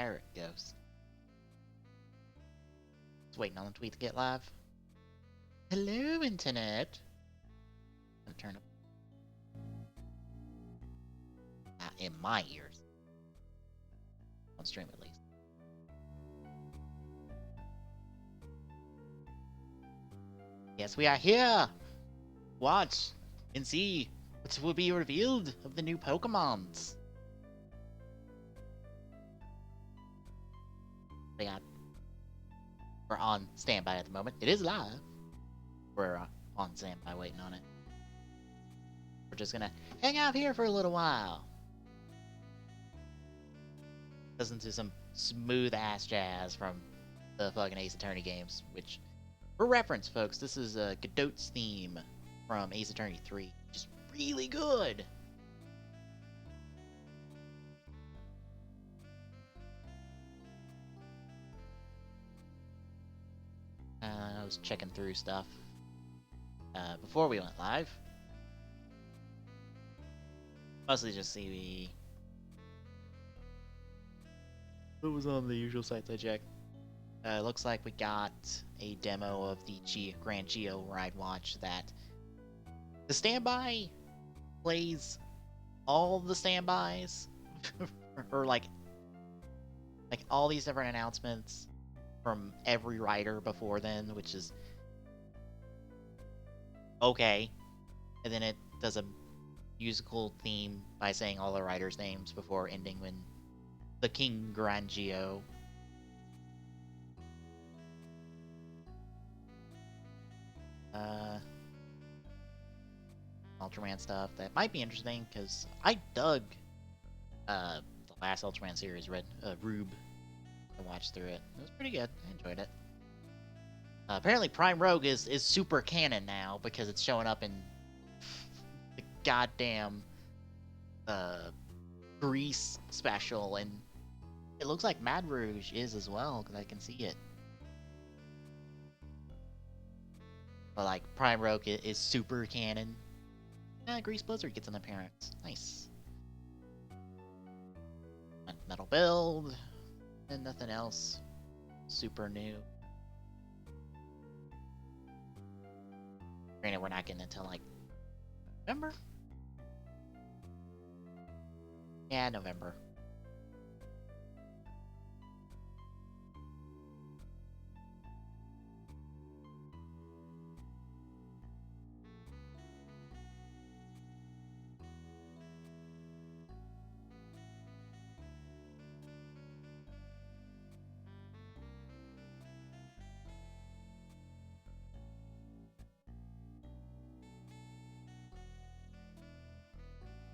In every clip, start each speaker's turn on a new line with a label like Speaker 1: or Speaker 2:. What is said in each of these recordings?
Speaker 1: There it goes. Just waiting on the tweet to get live. Hello, internet. I'm gonna turn up. Not in my ears. On stream at least. Yes, we are here. Watch and see what will be revealed of the new Pokemons. We're on standby at the moment. It is live. We're on standby waiting on it. We're just gonna hang out here for a little while. Listen to some smooth ass jazz from the fucking Ace Attorney games, which, for reference, folks, this is Godot's theme from Ace Attorney 3. Just really good. I was checking through stuff before we went live. Mostly just see what was on the usual sites I checked. Looks like we got a demo of the Grand Geo Ride Watch that the standby plays all the standbys or like all these different announcements from every rider before then, which is okay. And then it does a musical theme by saying all the riders' names before ending when the King Grangio. Ultraman stuff that might be interesting because I dug the last Ultraman series, Rube. I watched through it. It was pretty good. I enjoyed it. Apparently, Prime Rogue is super canon now because it's showing up in the goddamn Grease special, and it looks like Mad Rouge is as well because I can see it. But like Prime Rogue is super canon. Grease Blizzard gets an appearance. Nice. Metal build and nothing else super new. Granted, we're not getting until like November. Yeah, November.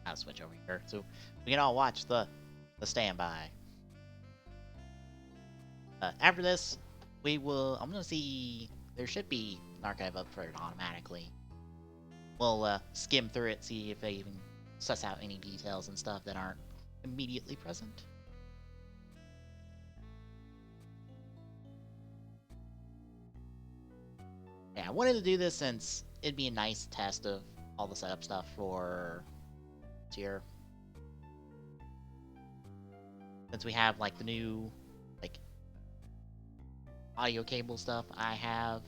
Speaker 1: I'll switch over here so we can all watch the standby. After this, I'm gonna see. There should be an archive up for it automatically. We'll skim through it, see if they even suss out any details and stuff that aren't immediately present. Yeah, I wanted to do this since it'd be a nice test of all the setup stuff for tier. Since we have like the new like audio cable stuff I have,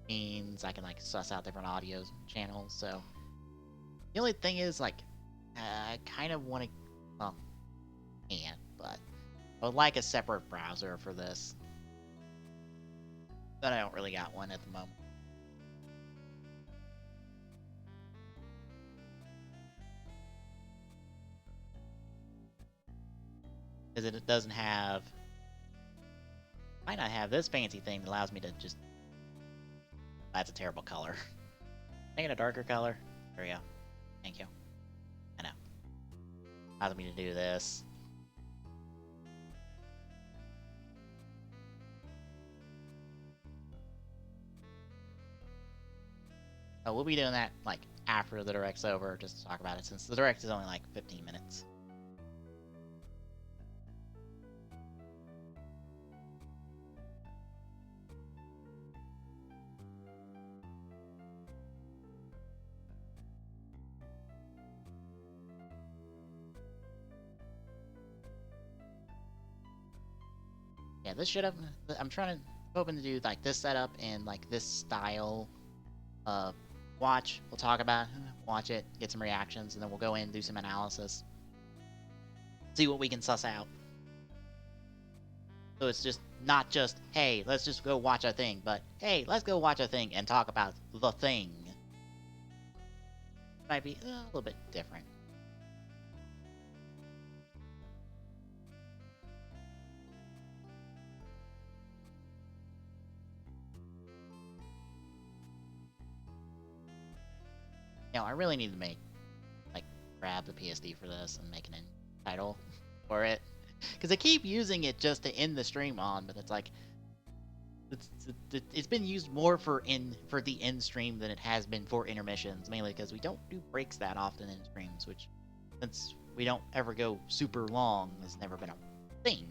Speaker 1: means I can like suss out different audio channels. So the only thing is like I kind of want to, well, can't, but I would like a separate browser for this. But I don't really got one at the moment. Because it doesn't have, might not have this fancy thing that allows me to just, that's a terrible color. Make it a darker color. There we go. Thank you. I know. Allows me to do this. So we'll be doing that like after the direct's over, just to talk about it, since the direct is only like 15 minutes. Yeah, this should have. I'm hoping to do like this setup and like this style of watch. We'll talk about it, watch it, get some reactions, and then we'll go in and do some analysis. See what we can suss out. So it's just not just, hey, let's just go watch a thing, but hey, let's go watch a thing and talk about the thing. Might be a little bit different. You know, I really need to grab the PSD for this and make an title for it. Because I keep using it just to end the stream on, but it's like, it's been used more for the end stream than it has been for intermissions, mainly because we don't do breaks that often in streams, which, since we don't ever go super long, has never been a thing.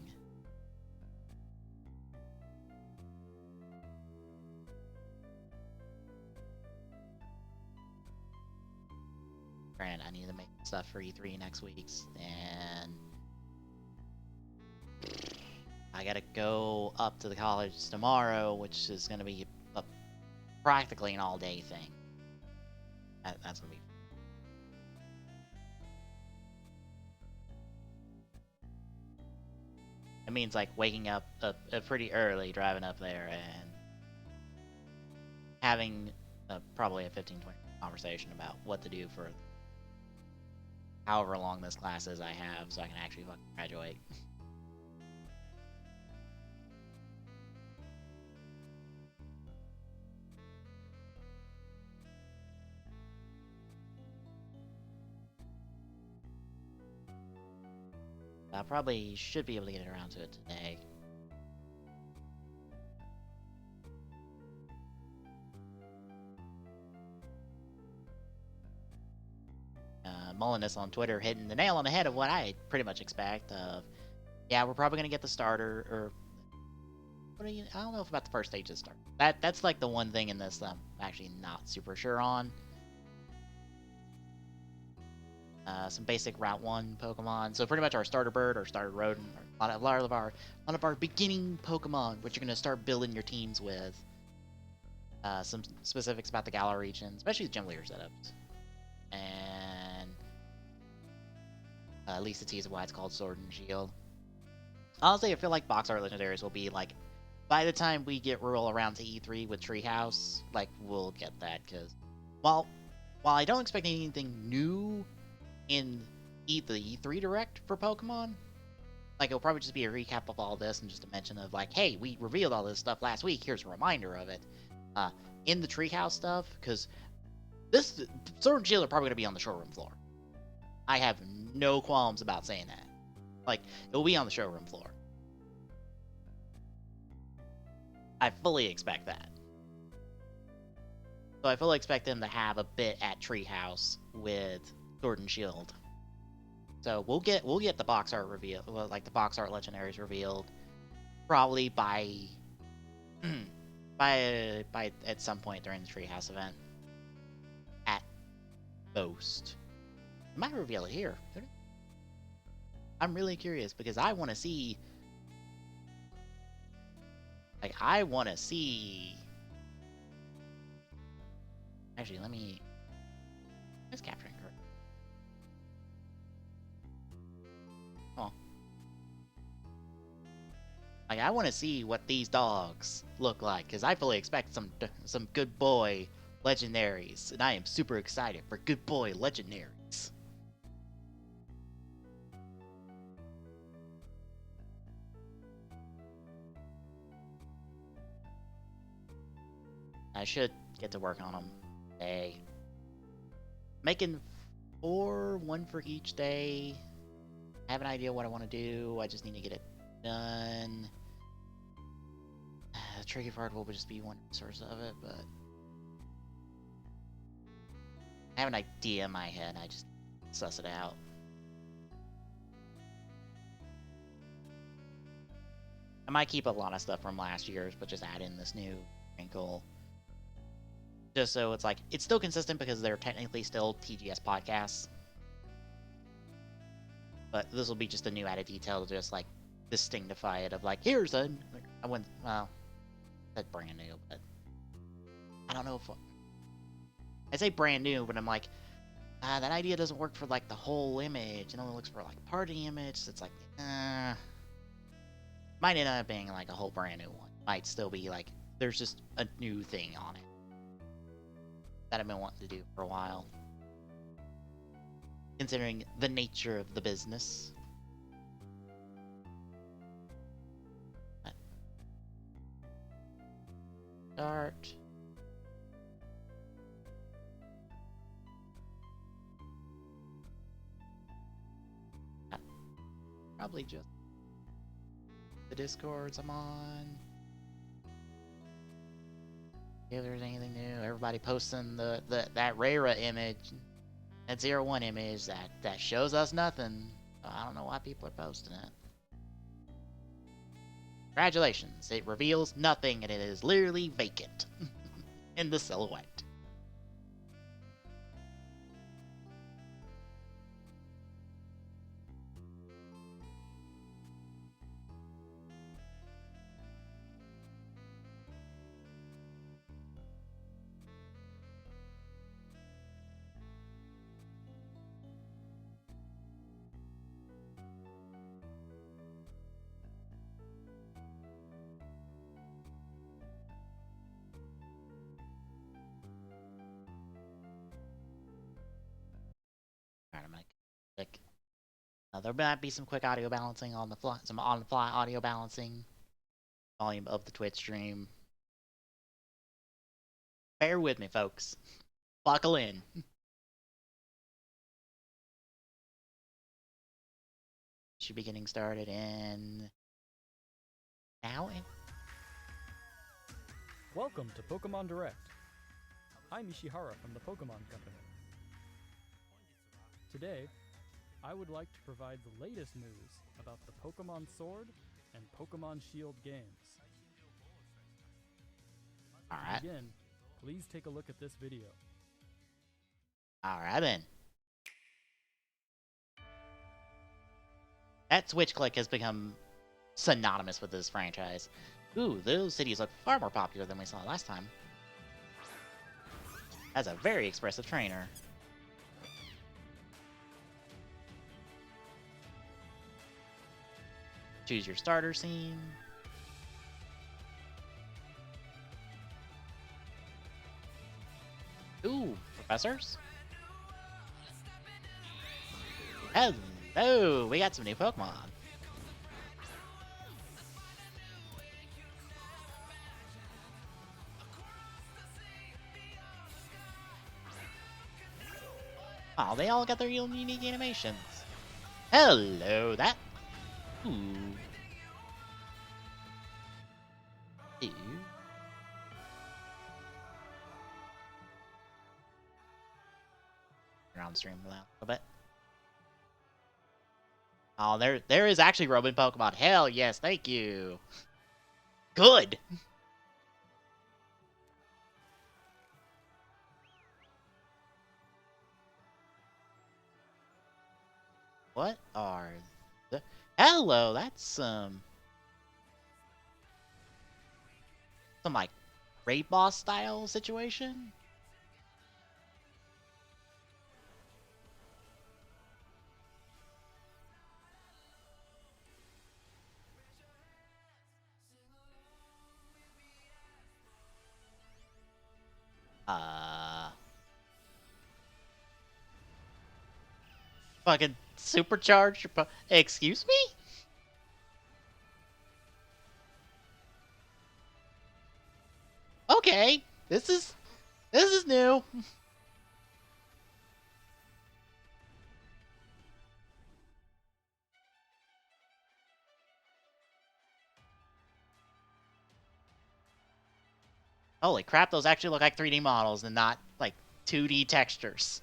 Speaker 1: Granted, I need to make stuff for E3 next week's, and I gotta go up to the college tomorrow, which is gonna be practically an all-day thing. That's gonna be. It means like waking up pretty early, driving up there, and having probably a 15-20 conversation about what to do for however long this class is I have, so I can actually fucking graduate. I probably should be able to get around to it today. Mullinus on Twitter hitting the nail on the head of what I pretty much expect of, yeah, we're probably gonna get the starter, or I don't know if about the first stage of the start. That's like the one thing in this that I'm actually not super sure on. Some basic Route 1 Pokemon. So pretty much our starter bird, our starter rodent, a lot of our beginning Pokemon, which you're gonna start building your teams with. Some specifics about the Galar region, especially the gym leader setups, and at least the tease of why it's called Sword and Shield. Honestly, I feel like box art legendaries will be like, by the time we roll around to E3 with Treehouse, like we'll get that, because while I don't expect anything new in the E3 Direct for Pokemon, like it'll probably just be a recap of all this and just a mention of like, hey, we revealed all this stuff last week, here's a reminder of it. In the Treehouse stuff, because this Sword and Shield are probably going to be on the showroom floor. I have no qualms about saying that. Like, it'll be on the showroom floor. I fully expect that. So I fully expect them to have a bit at Treehouse with Sword and Shield. So we'll get the box art reveal, like the box art legendaries revealed, probably by at some point during the Treehouse event. At most. I might reveal it here. I'm really curious because I want to see. Like, I want to see. Actually, let me. Let's capturing her. Oh. Like, I want to see what these dogs look like because I fully expect some good boy legendaries, and I am super excited for good boy legendaries. I should get to work on them today. Making 4, 1 for each day. I have an idea what I want to do. I just need to get it done. The tricky part will just be one source of it, but I have an idea in my head. I just suss it out. I might keep a lot of stuff from last year's, but just add in this new wrinkle. Just so it's like, it's still consistent because they're technically still TGS podcasts. But this will be just a new added detail to just like distinctify it of like, here's a, I wouldn't, well, that's brand new, but I don't know if, I say brand new, but I'm like, that idea doesn't work for like the whole image. It only looks for like part of the image. So it's like, might end up being like a whole brand new one. Might still be like, there's just a new thing on it that I've been wanting to do for a while. Considering the nature of the business. Start. Probably just the Discords I'm on. If there's anything new, everybody posting that Rara image, that 01 image that shows us nothing. I don't know why people are posting it. Congratulations, it reveals nothing and it is literally vacant in the silhouette. Alright, I'm gonna click. There might be some quick audio balancing on the fly, some on-the-fly audio balancing. Volume of the Twitch stream. Bear with me, folks. Buckle in. Should be getting started in now.
Speaker 2: Welcome to Pokemon Direct. I'm Ishihara from the Pokemon Company. Today, I would like to provide the latest news about the Pokemon Sword and Pokemon Shield games.
Speaker 1: Alright.
Speaker 2: Again, please take a look at this video.
Speaker 1: Alright then. That switch click has become synonymous with this franchise. Ooh, those cities look far more popular than we saw last time. That's a very expressive trainer. Choose your starter scene. Ooh, professors? Hello, we got some new Pokemon. Oh, they all got their own unique animations. Hello, that. Ooh. Ooh. Around the stream a little bit. Oh, there is actually Robin Pokemon. Hell yes, thank you. Good. What are the... Hello, that's some like raid boss style situation. Fucking supercharged your excuse me? Okay, this is new. Holy crap, those actually look like 3D models and not like 2D textures.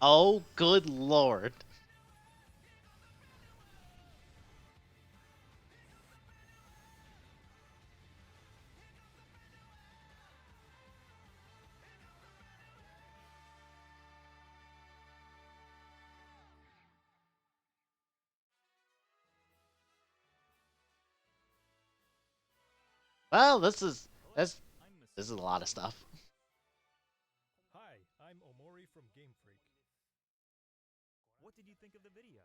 Speaker 1: Oh, good lord. Well, this is a lot of stuff.
Speaker 3: Hi, I'm Omori from Game Freak.
Speaker 4: What did you think of the video?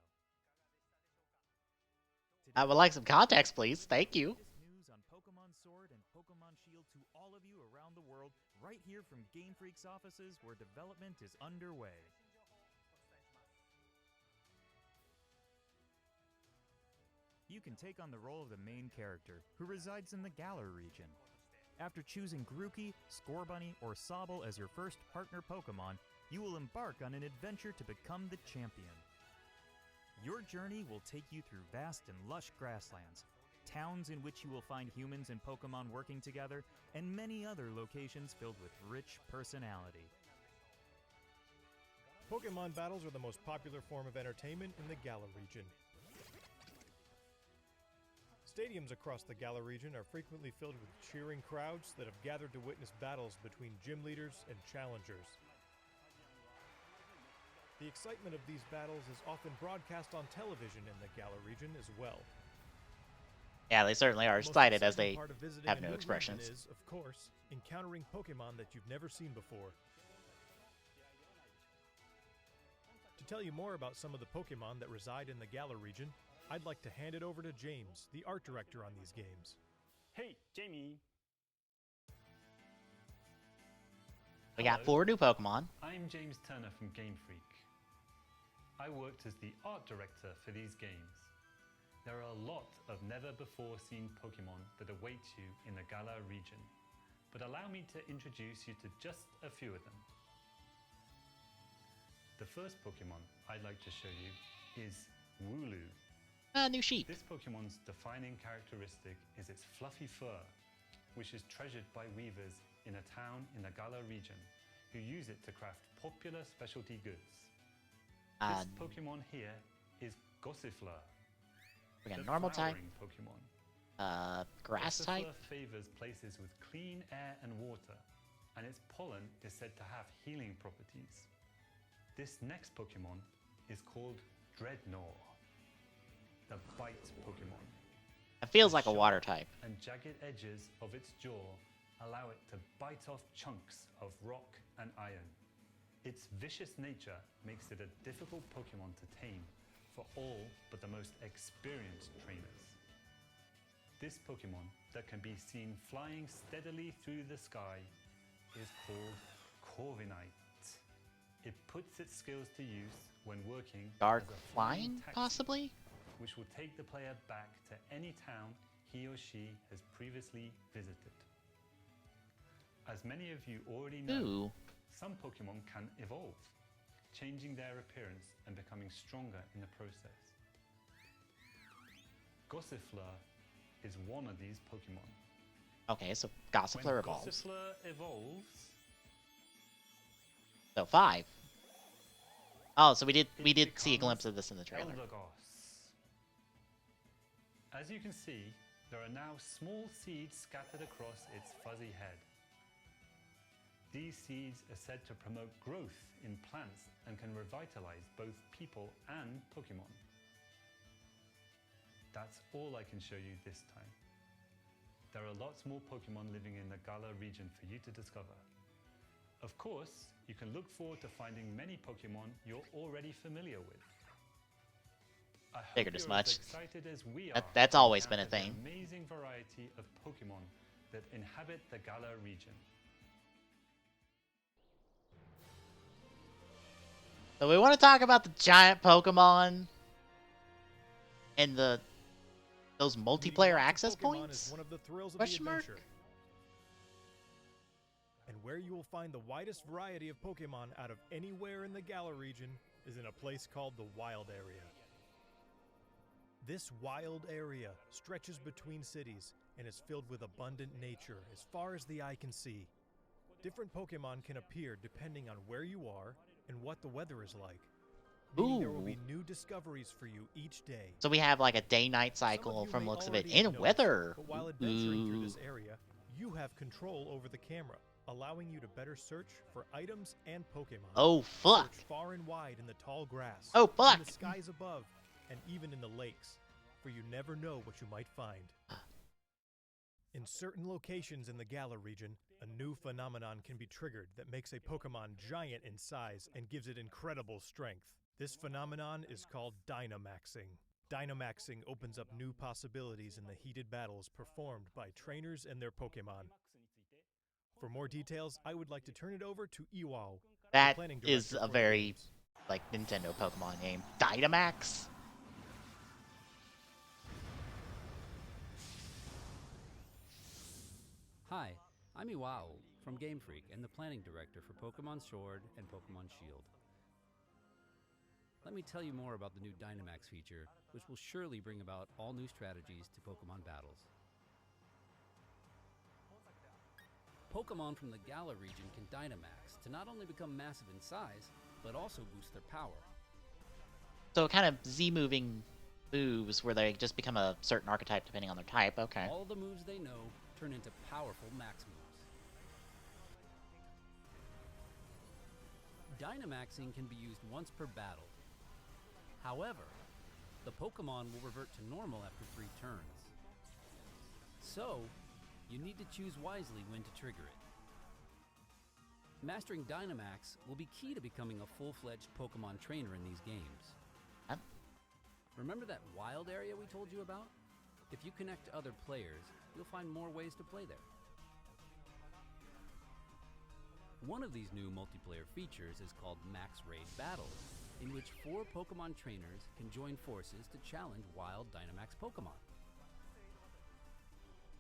Speaker 1: I would like some context, please. Thank you.
Speaker 4: Latest news on Pokemon Sword and Pokemon Shield to all of you around the world, right here from Game Freak's offices where development is underway. You can take on the role of the main character, who resides in the Galar region. After choosing Grookey, Scorbunny, or Sobble as your first partner Pokemon, you will embark on an adventure to become the champion. Your journey will take you through vast and lush grasslands, towns in which you will find humans and Pokemon working together, and many other locations filled with rich personality.
Speaker 3: Pokemon battles are the most popular form of entertainment in the Galar region. Stadiums across the Galar region are frequently filled with cheering crowds that have gathered to witness battles between gym leaders and challengers. The excitement of these battles is often broadcast on television in the Galar region as well.
Speaker 1: Yeah, they certainly are
Speaker 3: The most
Speaker 1: excited as
Speaker 3: exciting
Speaker 1: they
Speaker 3: part of visiting
Speaker 1: have
Speaker 3: a
Speaker 1: no
Speaker 3: new region
Speaker 1: expressions.
Speaker 3: is, of course, encountering Pokemon that you've never seen before. To tell you more about some of the Pokemon that reside in the Galar region, I'd like to hand it over to James, the art director on these games.
Speaker 5: Hey, Jamie.
Speaker 1: We got
Speaker 5: Hello.
Speaker 1: 4 new Pokemon.
Speaker 5: I'm James Turner from Game Freak. I worked as the art director for these games. There are a lot of never-before-seen Pokemon that await you in the Galar region, but allow me to introduce you to just a few of them. The first Pokemon I'd like to show you is Wooloo.
Speaker 1: New sheep.
Speaker 5: This Pokemon's defining characteristic is its fluffy fur, which is treasured by weavers in a town in the Galar region, who use it to craft popular specialty goods. This Pokemon here is Gossifleur.
Speaker 1: We got
Speaker 5: the
Speaker 1: normal type,
Speaker 5: flowering Pokemon.
Speaker 1: grass type.
Speaker 5: Gossifleur favors places with clean air and water, and its pollen is said to have healing properties. This next Pokemon is called Dreadnought, the bite Pokemon.
Speaker 1: It feels
Speaker 5: The
Speaker 1: like a water
Speaker 5: sharp
Speaker 1: type.
Speaker 5: And jagged edges of its jaw allow it to bite off chunks of rock and iron. Its vicious nature makes it a difficult Pokemon to tame for all but the most experienced trainers. This Pokemon that can be seen flying steadily through the sky is called Corviknight. It puts its skills to use when working
Speaker 1: Dark
Speaker 5: as a
Speaker 1: flying,
Speaker 5: taxi,
Speaker 1: possibly?
Speaker 5: which will take the player back to any town he or she has previously visited. As many of you already know,
Speaker 1: Ooh.
Speaker 5: some Pokemon can evolve, changing their appearance and becoming stronger in the process. Gossifleur is one of these Pokemon.
Speaker 1: Okay, so
Speaker 5: When
Speaker 1: Gossifleur evolves.
Speaker 5: Gossifleur evolves,
Speaker 1: So 5. Oh, so we did
Speaker 5: it
Speaker 1: see a glimpse
Speaker 5: becomes
Speaker 1: of this in the trailer.
Speaker 5: Eldegoss. As you can see, there are now small seeds scattered across its fuzzy head. These seeds are said to promote growth in plants and can revitalize both people and Pokemon. That's all I can show you this time. There are lots more Pokemon living in the Galar region for you to discover. Of course, you can look forward to finding many Pokemon you're already familiar with. I hope
Speaker 1: Figured as
Speaker 5: you're
Speaker 1: much.
Speaker 5: excited as we are.
Speaker 1: That's
Speaker 5: to
Speaker 1: always been a
Speaker 5: encounter
Speaker 1: thing.
Speaker 5: the amazing variety of Pokemon that inhabit the Galar region.
Speaker 1: So we want to talk about the giant Pokemon and those
Speaker 3: Meeting
Speaker 1: multiplayer
Speaker 3: lots of
Speaker 1: access
Speaker 3: Pokemon
Speaker 1: points?
Speaker 3: is one of the thrills of
Speaker 1: Question
Speaker 3: the
Speaker 1: mark?
Speaker 3: adventure. And where you will find the widest variety of Pokemon out of anywhere in the Galar region is in a place called the Wild Area. This wild area stretches between cities and is filled with abundant nature as far as the eye can see. Different Pokemon can appear depending on where you are and what the weather is like. Meaning there will be
Speaker 1: Ooh.
Speaker 3: new discoveries for you each day.
Speaker 1: So we have like a day-night
Speaker 3: Some of
Speaker 1: cycle
Speaker 3: you
Speaker 1: from
Speaker 3: may
Speaker 1: looks of it,
Speaker 3: already
Speaker 1: and
Speaker 3: know
Speaker 1: weather.
Speaker 3: this, but while adventuring through
Speaker 1: Ooh.
Speaker 3: this area, you have control over the camera, allowing you to better search for items and Pokemon.
Speaker 1: Oh fuck!
Speaker 3: Search far and wide in the tall grass,
Speaker 1: Oh fuck!
Speaker 3: in the skies above, and even in the lakes, for you never know what you might find. In certain locations in the Galar region, a new phenomenon can be triggered that makes a Pokemon giant in size and gives it incredible strength. This phenomenon is called Dynamaxing. Dynamaxing opens up new possibilities in the heated battles performed by trainers and their Pokemon. For more details, I would like to turn it over to Iwao, the
Speaker 1: That
Speaker 3: planning
Speaker 1: is
Speaker 3: director
Speaker 1: a
Speaker 3: for the
Speaker 1: very,
Speaker 3: games.
Speaker 1: like, Nintendo Pokemon name. Dynamax?
Speaker 6: Hi, I'm Iwao from Game Freak and the planning director for Pokemon Sword and Pokemon Shield. Let me tell you more about the new Dynamax feature, which will surely bring about all new strategies to Pokemon battles. Pokemon from the Galar region can Dynamax to not only become massive in size, but also boost their power.
Speaker 1: So kind of Z-moving moves where they just become a certain archetype depending on their type. Okay.
Speaker 6: All the moves they know turn into powerful max moves. Dynamaxing can be used once per battle. However, the Pokemon will revert to normal after 3 turns. So, you need to choose wisely when to trigger it. Mastering Dynamax will be key to becoming a full-fledged Pokemon trainer in these games.
Speaker 1: Huh?
Speaker 6: Remember that wild area we told you about? If you connect to other players, you'll find more ways to play there. One of these new multiplayer features is called Max Raid Battles, in which 4 Pokemon trainers can join forces to challenge wild Dynamax Pokemon.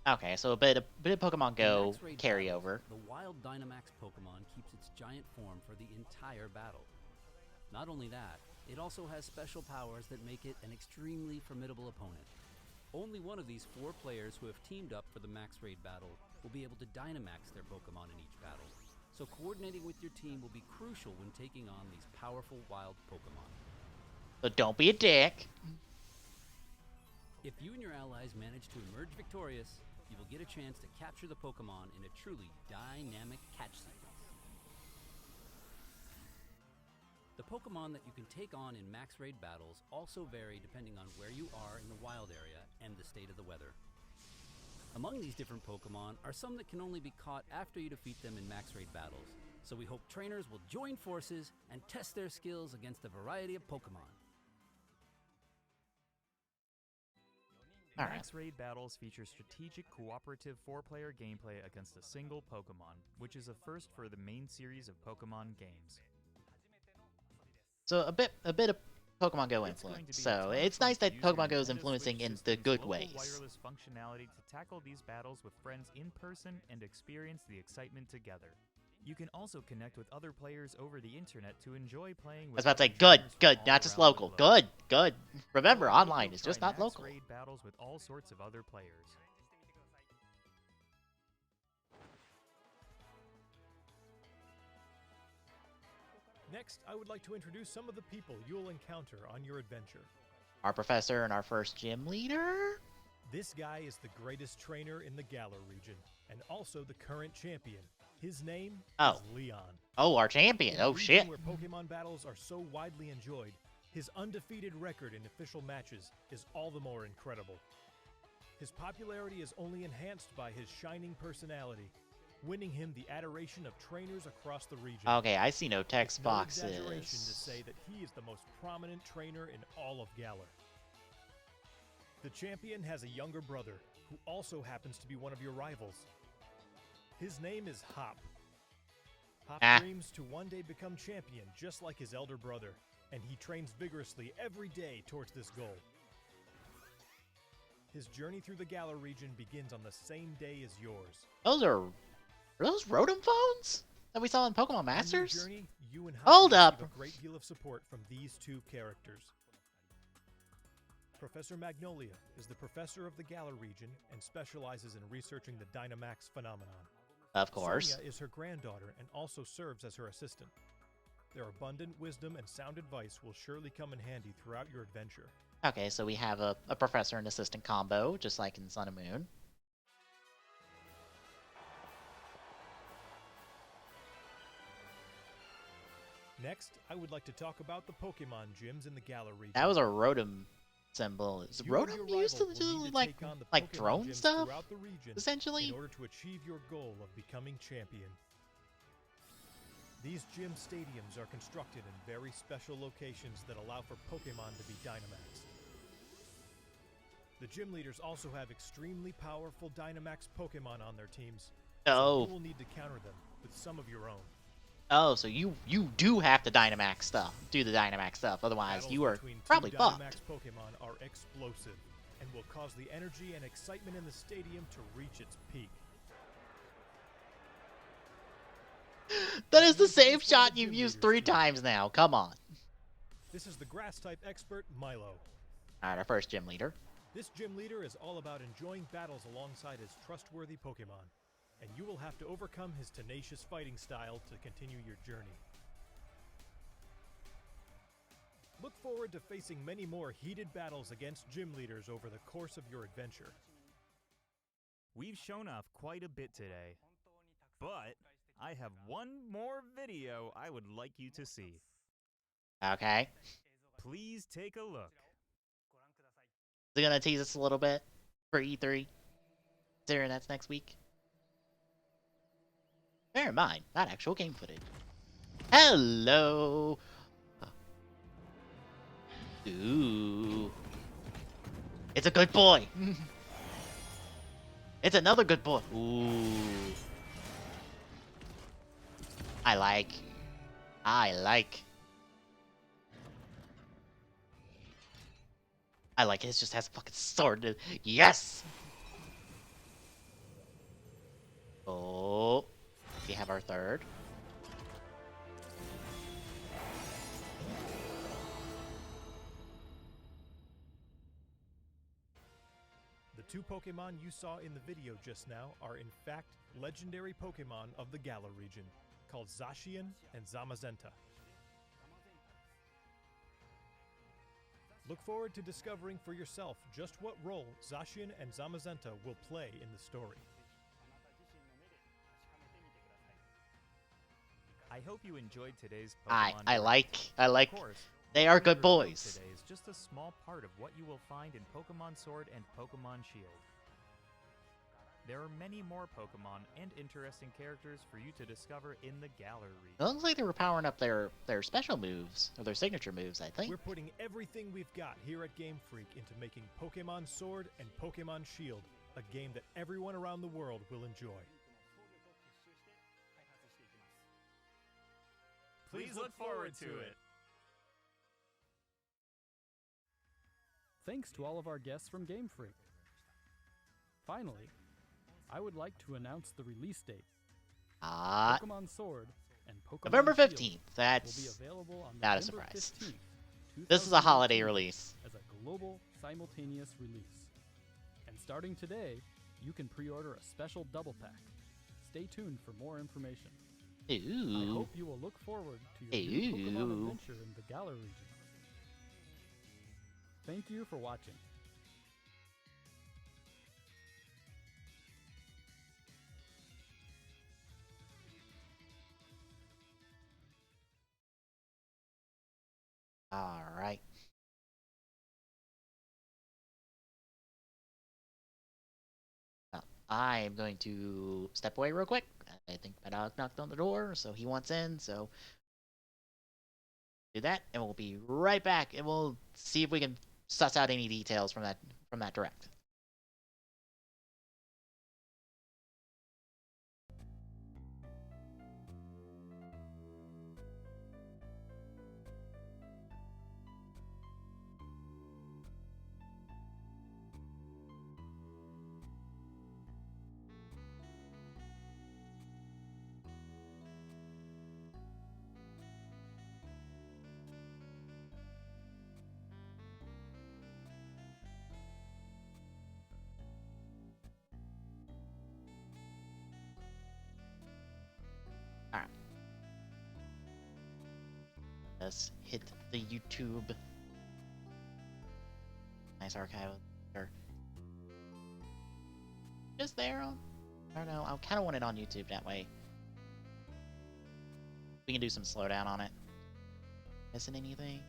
Speaker 1: Okay, so a bit of Pokemon
Speaker 6: In
Speaker 1: Go
Speaker 6: Max Raid
Speaker 1: carryover.
Speaker 6: battles, the wild Dynamax Pokemon keeps its giant form for the entire battle. Not only that, it also has special powers that make it an extremely formidable opponent. Only one of these 4 players who have teamed up for the Max Raid battle will be able to Dynamax their Pokemon in each battle. So coordinating with your team will be crucial when taking on these powerful wild Pokemon.
Speaker 1: So don't be a dick.
Speaker 6: If you and your allies manage to emerge victorious, you will get a chance to capture the Pokemon in a truly dynamic catch sequence. The Pokemon that you can take on in Max Raid battles also vary depending on where you are in the wild area and the state of the weather. Among these different Pokemon are some that can only be caught after you defeat them in Max Raid battles, so we hope trainers will join forces and test their skills against a variety of Pokemon.
Speaker 1: Alright.
Speaker 4: Max Raid battles feature strategic cooperative 4-player gameplay against a single Pokemon, which is a first for the main series of Pokemon games.
Speaker 1: So a bit of Pokemon Go
Speaker 4: It's going to
Speaker 1: influence.
Speaker 4: be a
Speaker 1: So
Speaker 4: ton of
Speaker 1: it's
Speaker 4: fun
Speaker 1: nice
Speaker 4: to
Speaker 1: that
Speaker 4: use your
Speaker 1: Pokemon Go is
Speaker 4: Nintendo
Speaker 1: influencing
Speaker 4: Switch
Speaker 1: in the
Speaker 4: system's
Speaker 1: good
Speaker 4: local
Speaker 1: ways.
Speaker 4: wireless functionality to tackle these battles with friends in person and experience the excitement together. You can also connect with other players over the internet to enjoy playing
Speaker 1: I
Speaker 4: with
Speaker 1: was about to say,
Speaker 4: other
Speaker 1: good,
Speaker 4: trainers from
Speaker 1: good,
Speaker 4: all
Speaker 1: not just
Speaker 4: around the
Speaker 1: local.
Speaker 4: globe.
Speaker 1: Good. Remember,
Speaker 4: So I hope
Speaker 1: online
Speaker 4: you'll
Speaker 1: is just
Speaker 4: try
Speaker 1: not
Speaker 4: Max
Speaker 1: local.
Speaker 4: Raid battles with all sorts of other players.
Speaker 3: Next, I would like to introduce some of the people you'll encounter on your adventure.
Speaker 1: Our professor and our first gym leader?
Speaker 3: This guy is the greatest trainer in the Galar region, and also the current champion. His name
Speaker 1: Oh.
Speaker 3: is Leon.
Speaker 1: Oh, our champion.
Speaker 3: In a
Speaker 1: Oh,
Speaker 3: region
Speaker 1: shit.
Speaker 3: where Pokemon battles are so widely enjoyed, his undefeated record in official matches is all the more incredible. His popularity is only enhanced by his shining personality, winning him the adoration of trainers across the region.
Speaker 1: Okay, I see no text
Speaker 3: It's no
Speaker 1: boxes.
Speaker 3: exaggeration to say that he is the most prominent trainer in all of Galar. The champion has a younger brother, who also happens to be one of your rivals. His name is Hop. Hop dreams to one day become champion just like his elder brother, and he trains vigorously every day towards this goal. His journey through the Galar region begins on the same day as yours.
Speaker 1: Are those Rotom phones that we saw in Pokemon
Speaker 3: On your
Speaker 1: Masters?
Speaker 3: journey, you and Hop
Speaker 1: Hold
Speaker 3: will
Speaker 1: up.
Speaker 3: receive a great deal of support from these 2 characters. Professor Magnolia is the professor of the Galar region and specializes in researching the Dynamax phenomenon.
Speaker 1: Of course.
Speaker 3: Sonia is her granddaughter and also serves as her assistant. Their abundant wisdom and sound advice will surely come in handy throughout your adventure.
Speaker 1: Okay, so we have a professor and assistant combo, just like in Sun and Moon.
Speaker 3: Next, I would like to talk about the Pokemon gyms in the Galar region.
Speaker 1: That was a Rotom symbol. Is
Speaker 3: You and
Speaker 1: Rotom
Speaker 3: your
Speaker 1: used to
Speaker 3: rival will
Speaker 1: do
Speaker 3: need to
Speaker 1: like
Speaker 3: take on the Pokemon
Speaker 1: drone
Speaker 3: gyms
Speaker 1: stuff,
Speaker 3: throughout the region
Speaker 1: essentially?
Speaker 3: in order to achieve your goal of becoming champion. These gym stadiums are constructed in very special locations that allow for Pokemon to be Dynamaxed. The gym leaders also have extremely powerful Dynamax Pokemon on their teams, so
Speaker 1: Oh,
Speaker 3: you will need to counter them with some of your own.
Speaker 1: oh, so you do have to Dynamax stuff, do the Dynamax stuff. Otherwise,
Speaker 3: Battles
Speaker 1: you are
Speaker 3: between two
Speaker 1: probably fucked.
Speaker 3: Dynamax Pokemon are explosive and will cause the energy and excitement in the stadium to reach its peak.
Speaker 1: That is the
Speaker 3: This is
Speaker 1: same
Speaker 3: why
Speaker 1: shot
Speaker 3: the
Speaker 1: you've
Speaker 3: gym
Speaker 1: used
Speaker 3: leaders
Speaker 1: 3
Speaker 3: team.
Speaker 1: times now. Come on.
Speaker 3: This is the Grass-type expert, Milo.
Speaker 1: Alright, our first gym leader.
Speaker 3: This gym leader is all about enjoying battles alongside his trustworthy Pokemon, and you will have to overcome his tenacious fighting style to continue your journey. Look forward to facing many more heated battles against gym leaders over the course of your adventure.
Speaker 4: We've shown off quite a bit today, but I have one more video I would like you to see.
Speaker 1: Okay.
Speaker 4: Please take a look.
Speaker 1: They're gonna tease us a little bit for E3. Considering that's next week. Bear in mind, not actual game footage. Hello! Ooh. It's a good boy! It's another good boy! Ooh. I like. I like it. It just has a fucking sword. Yes! Oh. We have our third.
Speaker 3: The 2 Pokemon you saw in the video just now are in fact legendary Pokemon of the Galar region, called Zacian and Zamazenta. Look forward to discovering for yourself just what role Zacian and Zamazenta will play in the story.
Speaker 4: I hope you enjoyed today's
Speaker 1: I
Speaker 4: Pokemon Direct.
Speaker 1: like.
Speaker 4: Of course,
Speaker 1: They
Speaker 4: what
Speaker 1: are
Speaker 4: we
Speaker 1: good
Speaker 4: revealed
Speaker 1: boys.
Speaker 4: Today is just a small part of what you will find in Pokemon Sword and Pokemon Shield. There are many more Pokemon and interesting characters for you to discover in the Galar region.
Speaker 1: It looks like they were powering up their special moves, or their signature moves, I think.
Speaker 3: We're putting everything we've got here at Game Freak into making Pokemon Sword and Pokemon Shield a game that everyone around the world will enjoy.
Speaker 4: Please look forward to it.
Speaker 2: Thanks to all of our guests from Game Freak. Finally, I would like to announce the release date. Pokemon Sword and Pokemon
Speaker 1: November
Speaker 2: Shield
Speaker 1: 15th.
Speaker 2: will be
Speaker 1: That's
Speaker 2: available on
Speaker 1: not a
Speaker 2: November
Speaker 1: surprise.
Speaker 2: 15th,
Speaker 1: This is a holiday
Speaker 2: 2018
Speaker 1: release.
Speaker 2: as a global simultaneous release. And starting today, you can pre-order a special double pack. Stay tuned for more information. I
Speaker 1: Ooh.
Speaker 2: hope you will look forward to your new Pokemon
Speaker 1: Ooh.
Speaker 2: adventure in the Galar region. Thank you for watching.
Speaker 1: Alright. I'm going to step away real quick. I think my dog knocked on the door, so he wants in, so do that, and we'll be right back, and we'll see if we can suss out any details from that direct. Alright. Let's hit the YouTube. Nice archive there. Just there on? I don't know. I kind of want it on YouTube that way. We can do some slowdown on it. Missing anything?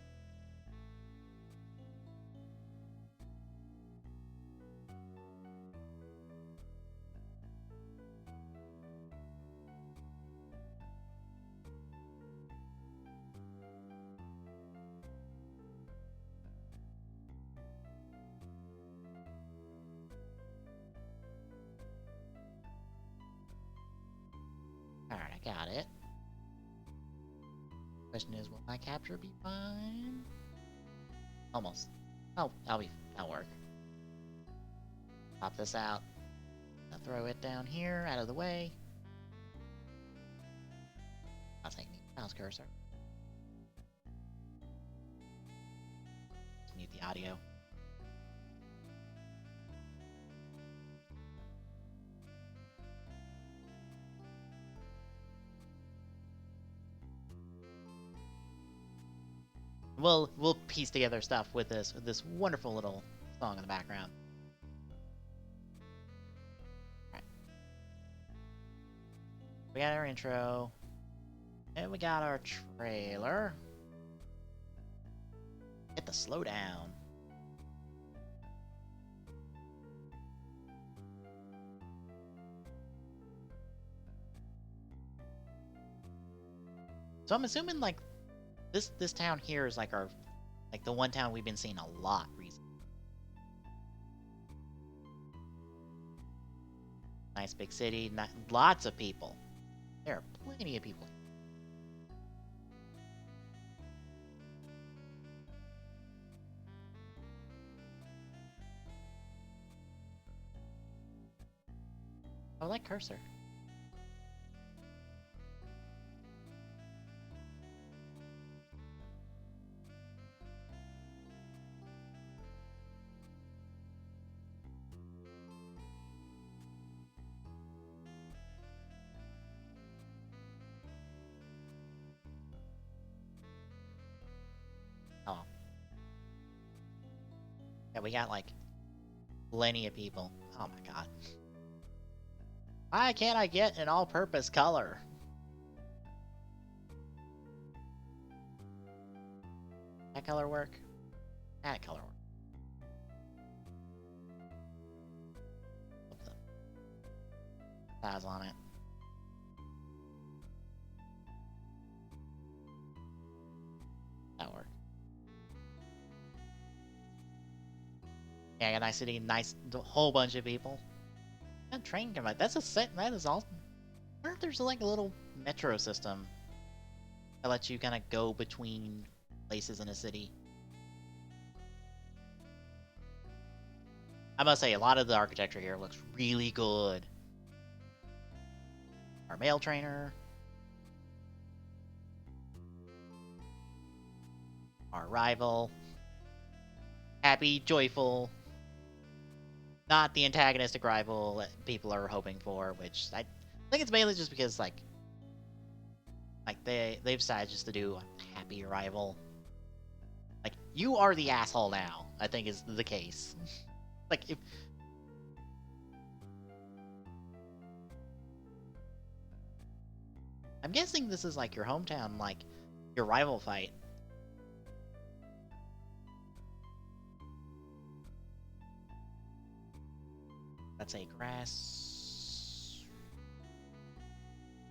Speaker 1: I got it. Question is, will my capture be fine? Almost. Oh, that'll work. Pop this out. I'll throw it down here, out of the way. I'll take the mouse cursor. Let's mute the audio. We'll piece together stuff with this wonderful little song in the background. Alright. We got our intro. And we got our trailer. Hit the slowdown. So I'm assuming like this town here is like the one town we've been seeing a lot recently. Nice big city, lots of people. There are plenty of people. I like cursor. Oh. Yeah, we got like plenty of people. Oh my god. Why can't I get an all-purpose color? That color work? That color work. Put the size on it. That work. Yeah, I got a nice city, nice whole bunch of people. That train come out. That's a set. That is awesome. I wonder if there's like a little metro system that lets you kind of go between places in a city. I must say, a lot of the architecture here looks really good. Our mail trainer. Our rival. Happy, joyful. Not the antagonistic rival that people are hoping for, which I think it's mainly just because like they've decided just to do a happy rival. Like, you are the asshole now, I think is the case. Like, if I'm guessing this is like your hometown, like your rival fight. Let's say grass.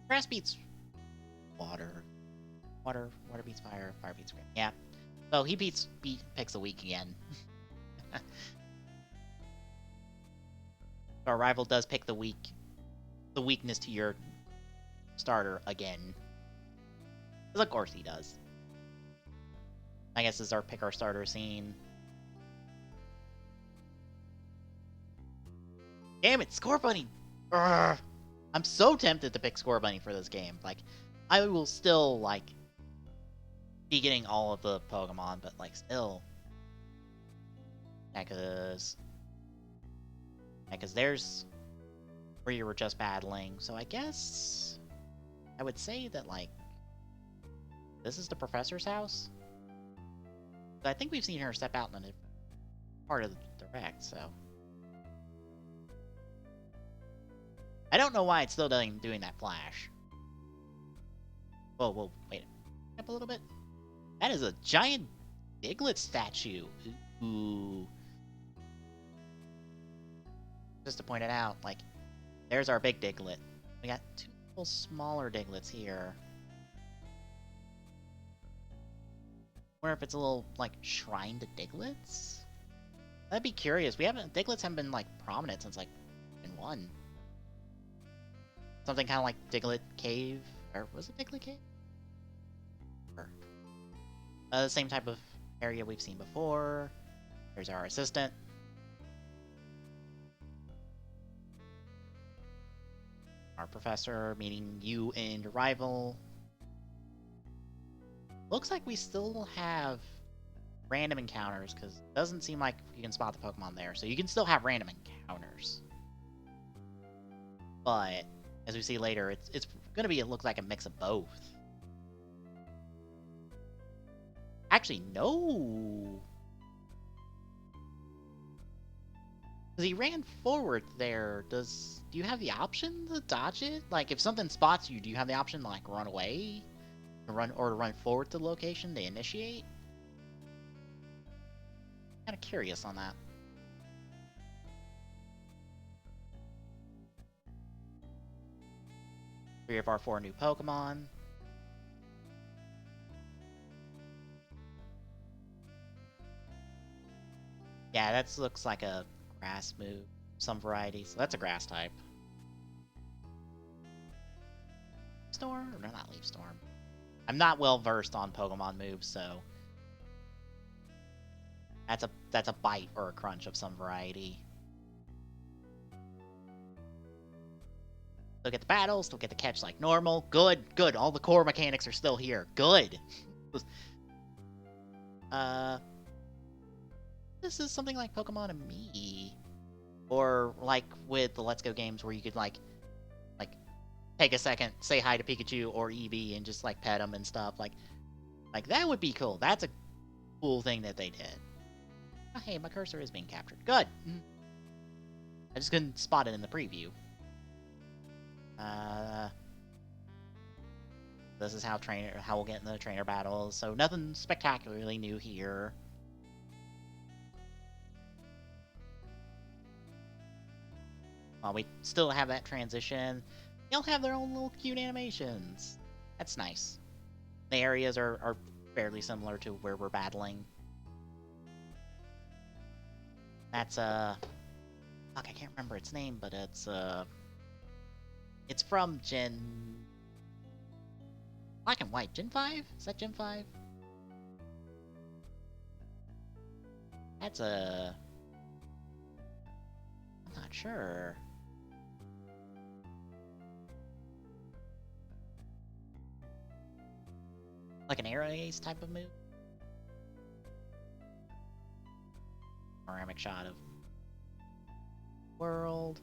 Speaker 1: Grass beats water. Water beats fire. Fire beats grass. Yeah. So he picks the weak again. Our rival does pick the weakness to your starter again. Because of course he does. I guess this is our pick our starter scene. Damn it, Scorbunny! Urgh. I'm so tempted to pick Scorbunny for this game. Like, I will still, like, be getting all of the Pokemon, but, like, still. Yeah, cause there's where you were just battling. So I guess I would say that, like, this is the professor's house. But I think we've seen her step out in a part of the direct, so. I don't know why it's still doing that flash. Whoa, wait. Up a little bit. That is a giant Diglett statue. Ooh. Just to point it out, like, there's our big Diglett. We got two little smaller Digletts here. Wonder if it's a little, like, shrine to Digletts? I'd be curious. Digletts haven't been, like, prominent since, like, in 1. Something kind of like Diglett Cave Or was it Bigly Cave? Or, the same type of area we've seen before. There's our assistant. Our professor meeting you and your rival. Looks like we still have random encounters, because it doesn't seem like you can spot the Pokemon there. So you can still have random encounters. But, as we see later, it's going to be, it looks like a mix of both. Actually, no. Because he ran forward there. Do you have the option to dodge it? Like, if something spots you, do you have the option to, like, run away? To run forward to the location to initiate? Kind of curious on that. Three of our 4 new Pokemon. Yeah, that looks like a grass move. Some varieties. So that's a grass type. Storm? No, not Leaf Storm. I'm not well versed on Pokemon moves, so that's a bite or a crunch of some variety. Still get the battle, still get the catch like normal. Good, good. All the core mechanics are still here. Good. This is something like Pokemon and Me. Or like with the Let's Go games where you could like take a second, say hi to Pikachu or Eevee and just like pet them and stuff. Like that would be cool. That's a cool thing that they did. Oh, hey, my cursor is being captured. Good. I just couldn't spot it in the preview. This is how we'll get in the trainer battles. So nothing spectacularly new here. While we still have that transition, they'll have their own little cute animations. That's nice. The areas are fairly similar to where we're battling. That's fuck, I can't remember its name, but it's from Gen Black and White. Gen 5? Is that Gen 5? That's I'm not sure. Like an Aero Ace type of move? Panoramic shot of world.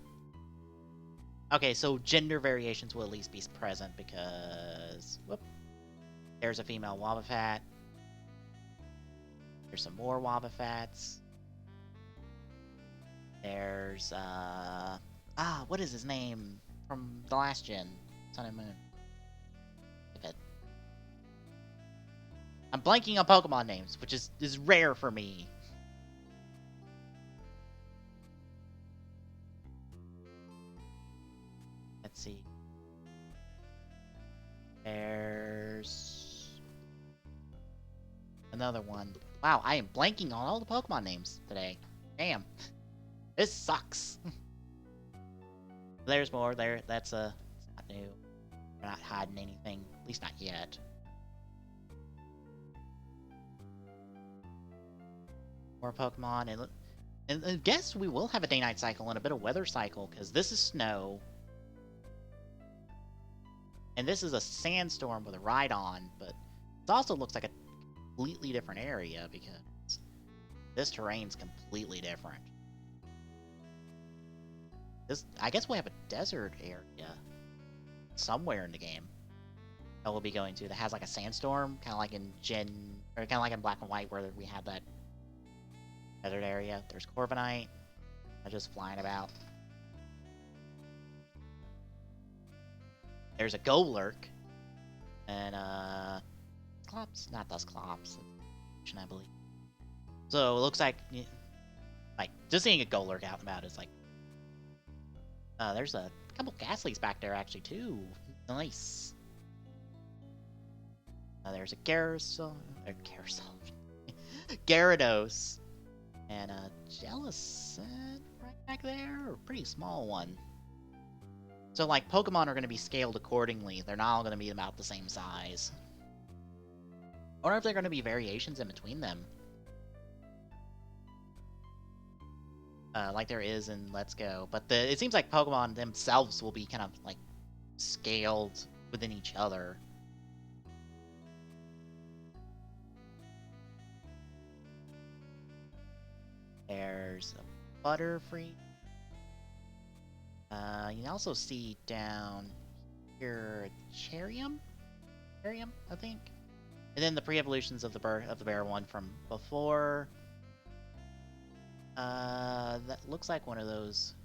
Speaker 1: Okay, so gender variations will at least be present because... Whoop. There's a female Wobbuffet. There's some more Wobbuffets. There's, what is his name from the last gen? Sun and Moon. I'm blanking on Pokemon names, which is rare for me. Let's see. There's another one. Wow, I am blanking on all the Pokemon names today. Damn. This sucks. There's more. That's not new. We're not hiding anything. At least not yet. More Pokemon, and I guess we will have a day-night cycle and a bit of weather cycle, because this is snow. And this is a sandstorm with a Rhydon, but it also looks like a completely different area, because this terrain's completely different. I guess we have a desert area somewhere in the game that we'll be going to that has like a sandstorm, kind of like in Black and White, where we had that desert area. There's Corviknight. They're just flying about. There's a Golurk. And, Clops? Not Dusclops. I believe. So, it looks like, just seeing a Golurk out and about is like... there's a couple Ghastlies back there, actually, too. Nice. There's a Gyarados. And a Jellicent right back there. A pretty small one. So, like, Pokemon are going to be scaled accordingly. They're not all going to be about the same size. I wonder if there are going to be variations in between them. Like there is in Let's Go. But it seems like Pokemon themselves will be kind of, like, scaled within each other. There's a Butterfree. You can also see down here Charium, I think. And then the pre-evolutions of the bear one from before. That looks like one of those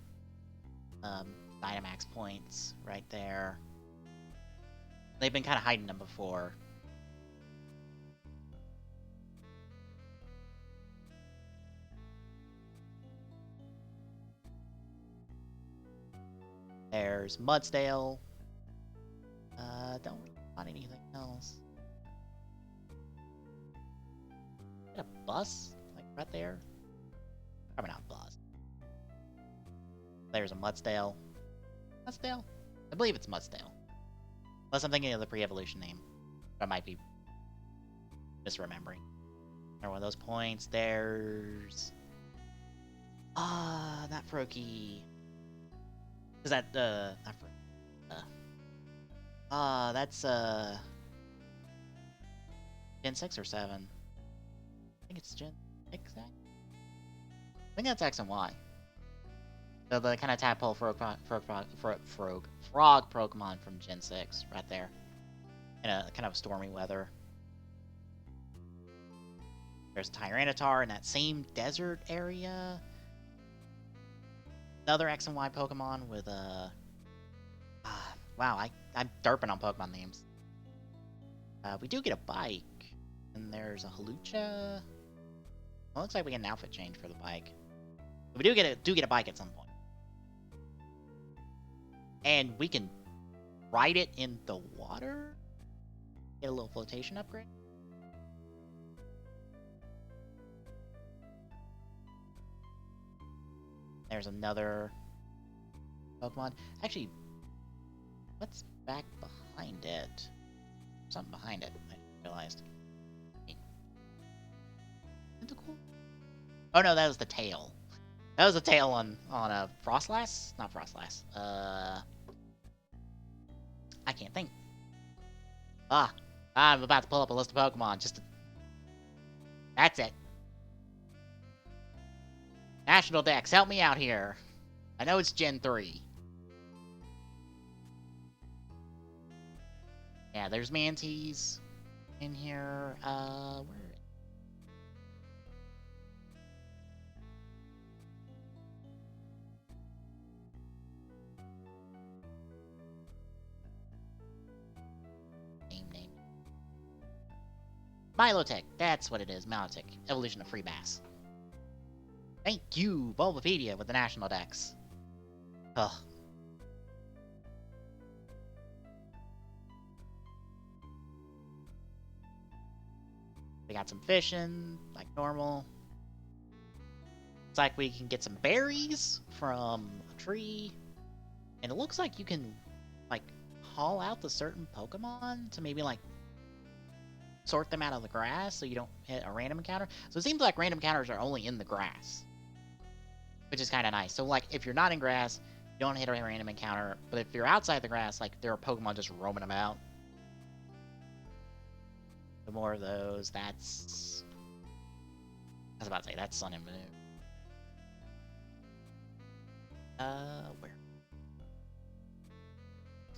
Speaker 1: Dynamax points right there. They've been kind of hiding them before. There's Mudsdale. Don't find anything else. Is that a bus? Like right there? Probably not a bus. There's a Mudsdale. Mudsdale? I believe it's Mudsdale. Unless I'm thinking of the pre-evolution name. I might be misremembering. Another one of those points. There's... that Froakie. Is that, not Froakie. That's, Gen 6 or 7? I think it's Gen 6, I think that's X and Y. So the kind of tadpole frog Pokemon from Gen 6, right there. In a kind of stormy weather. There's Tyranitar in that same desert area. Another X and Y Pokemon with a... wow, I'm derping on Pokemon names. We do get a bike. And there's a Hawlucha. Well, looks like we get an outfit change for the bike. But we do get a bike at some point. And we can ride it in the water? Get a little flotation upgrade? There's another Pokemon. Actually, what's back behind it? Something behind it, I realized. Tentacle? Oh no, that was the tail. That was the tail on a Frostlass? Not Frostlass. I can't think. I'm about to pull up a list of Pokemon. That's it. National Dex, help me out here. I know it's Gen 3. Yeah, there's Mantis in here. Where? Name. Milotic, that's what it is. Milotic, evolution of Freebass. Thank you, Bulbapedia, with the National Dex. Ugh. We got some fishing, like normal. Looks like we can get some berries from a tree. And it looks like you can, like, haul out the certain Pokemon to maybe, like, sort them out of the grass so you don't hit a random encounter. So it seems like random encounters are only in the grass, which is kind of nice. So, like, if you're not in grass, you don't hit a random encounter. But if you're outside the grass, like, there are Pokemon just roaming about. The more of those, that's... I was about to say, that's Sun and Moon. Where?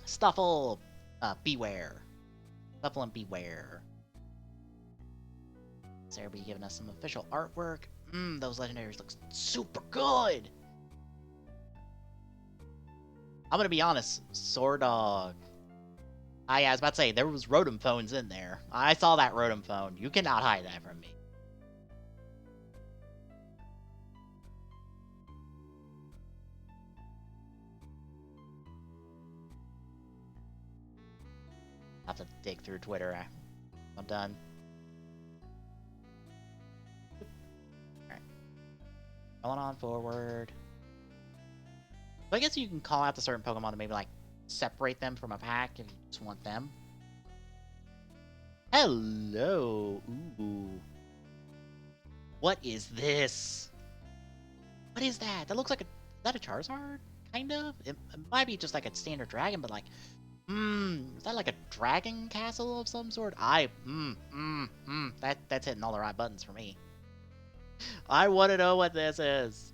Speaker 1: Stuffle! Beware. Stuffle and Beware. Is everybody giving us some official artwork? Those legendaries look super good! I'm gonna be honest, Swordog. I was about to say, there was Rotom phones in there. I saw that Rotom phone. You cannot hide that from me. I'll have to dig through Twitter. I'm done. Alright. Going on forward. So I guess you can call out to certain Pokemon to maybe, like, separate them from a pack if you just want them. Hello. Ooh. What is this? What is that? That looks like a... Is that a Charizard? Kind of? It might be just like a standard dragon, but like... is that like a dragon castle of some sort? That's hitting all the right buttons for me. I want to know what this is.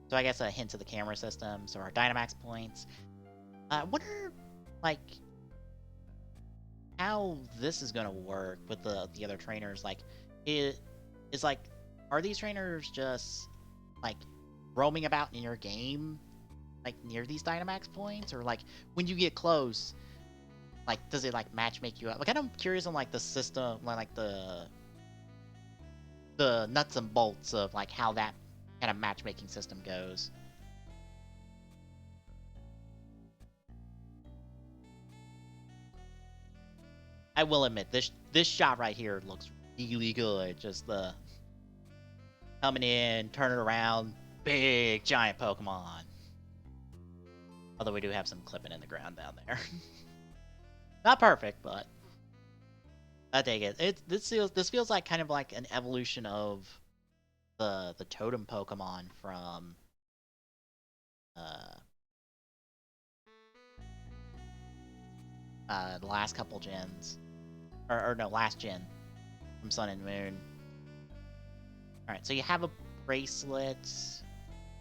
Speaker 1: So I guess a hint of the camera system. So our Dynamax points. I wonder, like, how this is gonna work with the other trainers. Like, are these trainers just like roaming about in your game, like near these Dynamax points, or like when you get close, like does it like match make you up? Like, I'm curious on like the system, like the nuts and bolts of like how that kind of matchmaking system goes. I will admit this shot right here looks really good. Just the coming in, turning around, big giant Pokemon. Although we do have some clipping in the ground down there. Not perfect, but I take it. This feels like kind of like an evolution of the totem Pokemon from the last couple gens, or no, last gen from Sun and Moon. All right, so you have a bracelet.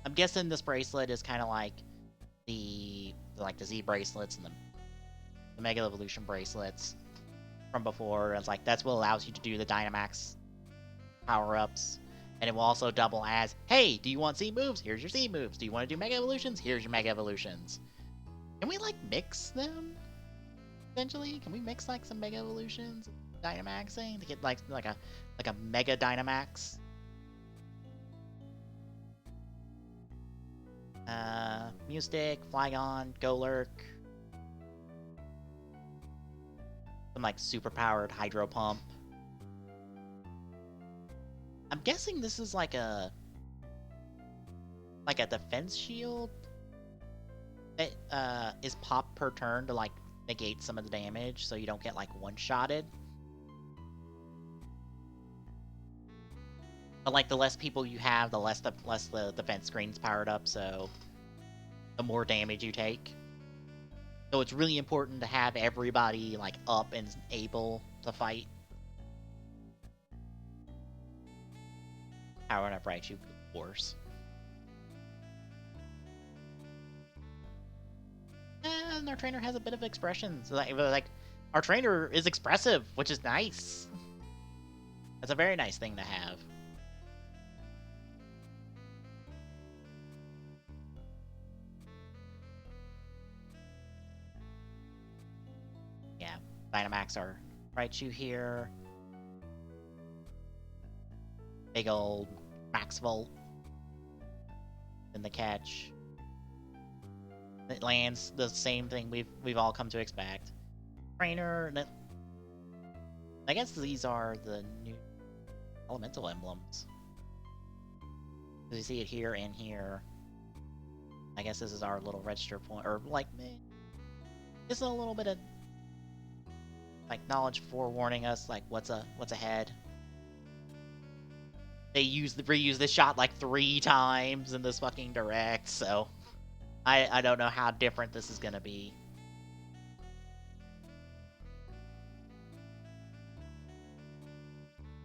Speaker 1: I'm guessing this bracelet is kind of like the Z bracelets and the Mega Evolution bracelets from before. It's like that's what allows you to do the Dynamax power-ups. And it will also double as, hey, do you want Z moves? Here's your Z moves. Do you want to do Mega Evolutions? Here's your Mega Evolutions. Can we, like, mix them? Eventually? Can we mix, like, some Mega Evolutions? Dynamaxing? To get, like a Mega Dynamax? Mustic, Flygon, Golurk. Some, like, super-powered Hydro Pump. I'm guessing this is like a defense shield. It is pop per turn to like negate some of the damage, so you don't get like one-shotted. But like the less people you have, the less the defense screen's powered up, so the more damage you take. So it's really important to have everybody like up and able to fight. Powering up Raichu, of course. And our trainer has a bit of expression. So like our trainer is expressive, which is nice. That's a very nice thing to have. Yeah, Dynamax our Raichu here. Big old Max Volt in the catch. It lands the same thing we've all come to expect. Trainer. I guess these are the new elemental emblems. You see it here and here. I guess this is our little register point, or like, just a little bit of like knowledge forewarning us, like what's ahead. They reuse this shot like 3 times in this fucking direct, so I don't know how different this is gonna be.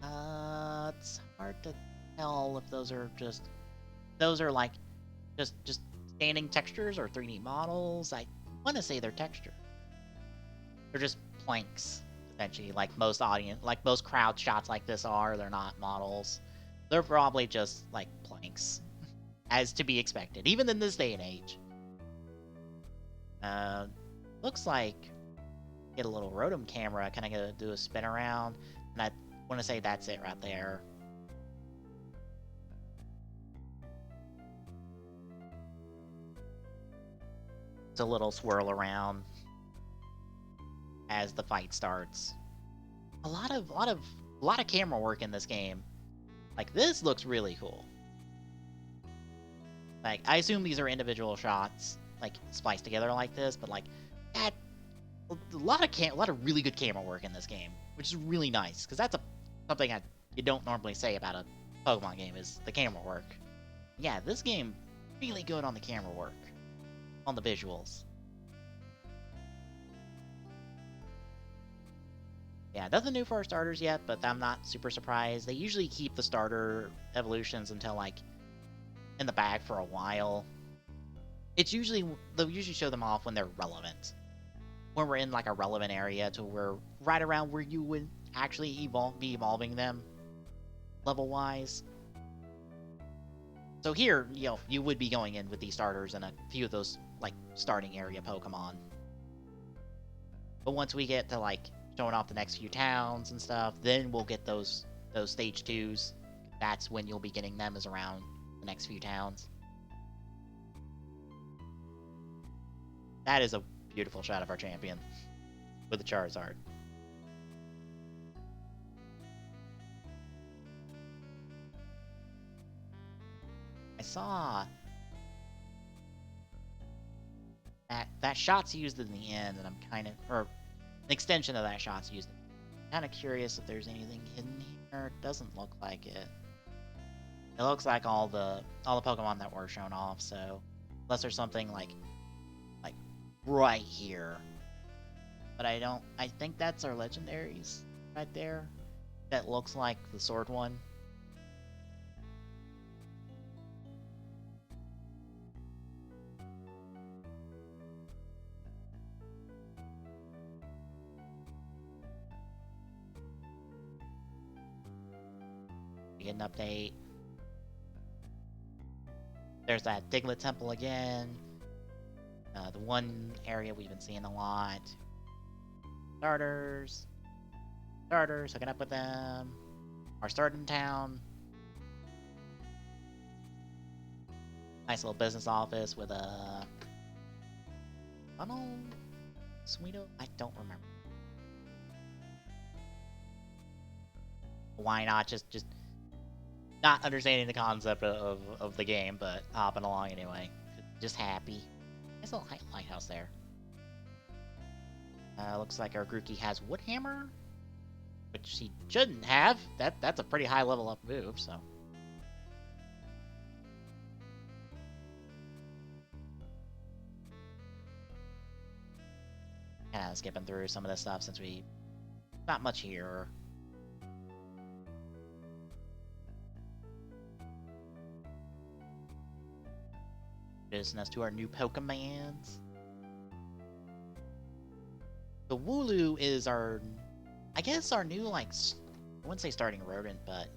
Speaker 1: It's hard to tell if those are like just standing textures or 3D models. I want to say they're texture. They're just planks, essentially, like most crowd shots like this are. They're not models. They're probably just, like, planks. As to be expected, even in this day and age. Looks like... Get a little Rotom camera, kind of gonna do a spin around. And I want to say that's it right there. It's a little swirl around as the fight starts. A lot of a lot of camera work in this game. Like, this looks really cool. Like, I assume these are individual shots, like, spliced together like this, but, like, that... A lot of really good camera work in this game, which is really nice, because that's something you don't normally say about a Pokemon game, is the camera work. Yeah, this game, really good on the camera work. On the visuals. Yeah, nothing new for our starters yet, but I'm not super surprised. They usually keep the starter evolutions until, like, in the bag for a while. They'll usually show them off when they're relevant. When we're in, like, a relevant area to where, right around where you would actually be evolving them, level-wise. So here, you know, you would be going in with these starters and a few of those, like, starting area Pokemon. But once we get to, like, showing off the next few towns and stuff, then we'll get those stage 2s. That's when you'll be getting them, is around the next few towns. That is a beautiful shot of our champion with the Charizard. I saw that shot's used in the end, and I'm kind of, or an extension of that shot's used. I'm kind of curious if there's anything hidden here. It doesn't look like it. It looks like all the Pokemon that were shown off. So unless there's something like right here, but I think that's our legendaries right there. That looks like the sword one. Get an update. There's that Diglett Temple again. The one area we've been seeing a lot. Starters, hooking up with them. Our starting town. Nice little business office with a funnel. Sweeto? I don't remember. Why not just not understanding the concept of the game, but hopping along anyway. Just happy. Nice little lighthouse there. Looks like our Grookey has Woodhammer, which he shouldn't have. That's a pretty high level up move, so. Kind of skipping through some of this stuff since not much here. Business to our new Pokemons. The Wooloo is our new, like, I wouldn't say starting rodent, but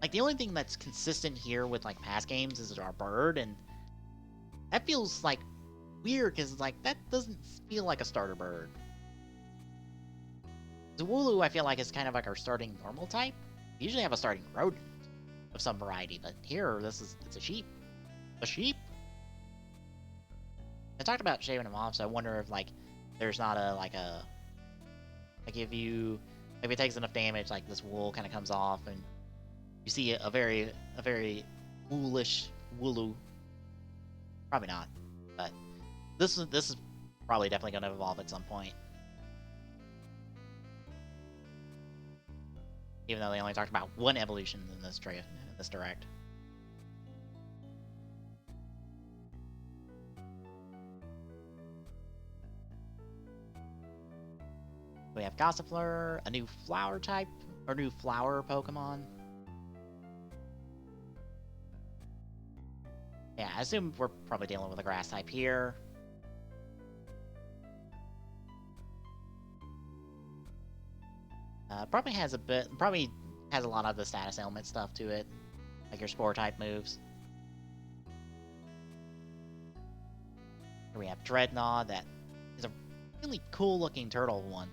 Speaker 1: like the only thing that's consistent here with like past games is our bird, and that feels like weird because like that doesn't feel like a starter bird. The Wooloo I feel like is kind of like our starting normal type. We usually have a starting rodent of some variety, but here it's a sheep. A sheep? I talked about shaving them off, so I wonder if like there's not if it takes enough damage, like this wool kind of comes off and you see a very woolish Wooloo. Probably not, but this is probably definitely going to evolve at some point. Even though they only talked about one evolution in this direct. We have Gossifleur, a new flower type, or new flower Pokemon. Yeah, I assume we're probably dealing with a grass type here. Probably has a lot of the status ailment stuff to it, like your Spore type moves. Here we have Dreadnought, that is a really cool looking turtle one.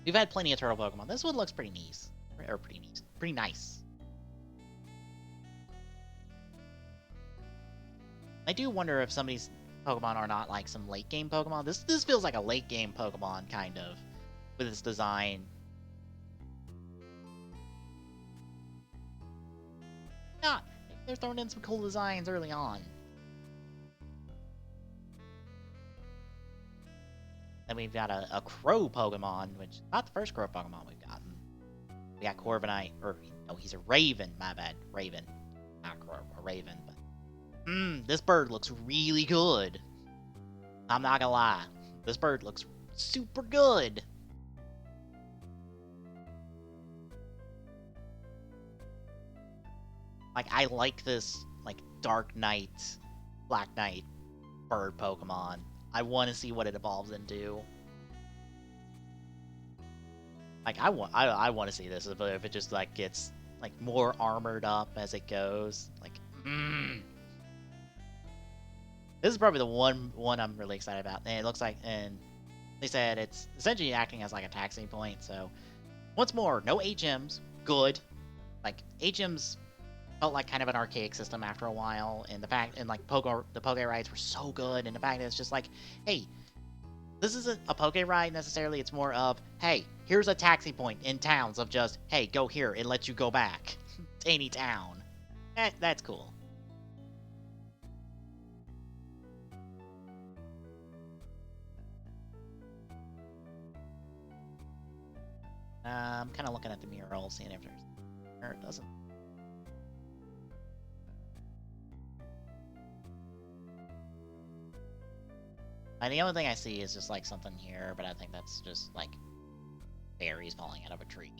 Speaker 1: We've had plenty of turtle Pokemon. This one looks pretty nice. Pretty nice. I do wonder if some of these Pokemon are not like some late game Pokemon. This feels like a late game Pokemon, kind of, with its design. they're throwing in some cool designs early on. Then we've got a crow Pokemon, which is not the first crow Pokemon we've gotten. We got Corviknight, or no, he's a Raven. My bad, Raven, not crow, a Raven. But this bird looks really good. I'm not gonna lie, this bird looks super good. Like, I like this, like, Dark Knight, Black Knight bird Pokemon. I want to see what it evolves into. Like, I want to see this if it just, like, gets, like, more armored up as it goes. Like, This is probably the one I'm really excited about. And it looks like, and they said it's essentially acting as, like, a taxi point. So, once more, no HMs. Good. Like, HMs felt like kind of an archaic system after a while, and the fact, and like the Poke rides were so good, and the fact that it's just like, hey, this isn't a Poke ride necessarily, it's more of, hey, here's a taxi point in towns of just, hey, go here, it lets you go back to any town. That's cool. I'm kind of looking at the mural, seeing if there's, or it doesn't. The only thing I see is just, like, something here, but I think that's just, like, berries falling out of a tree.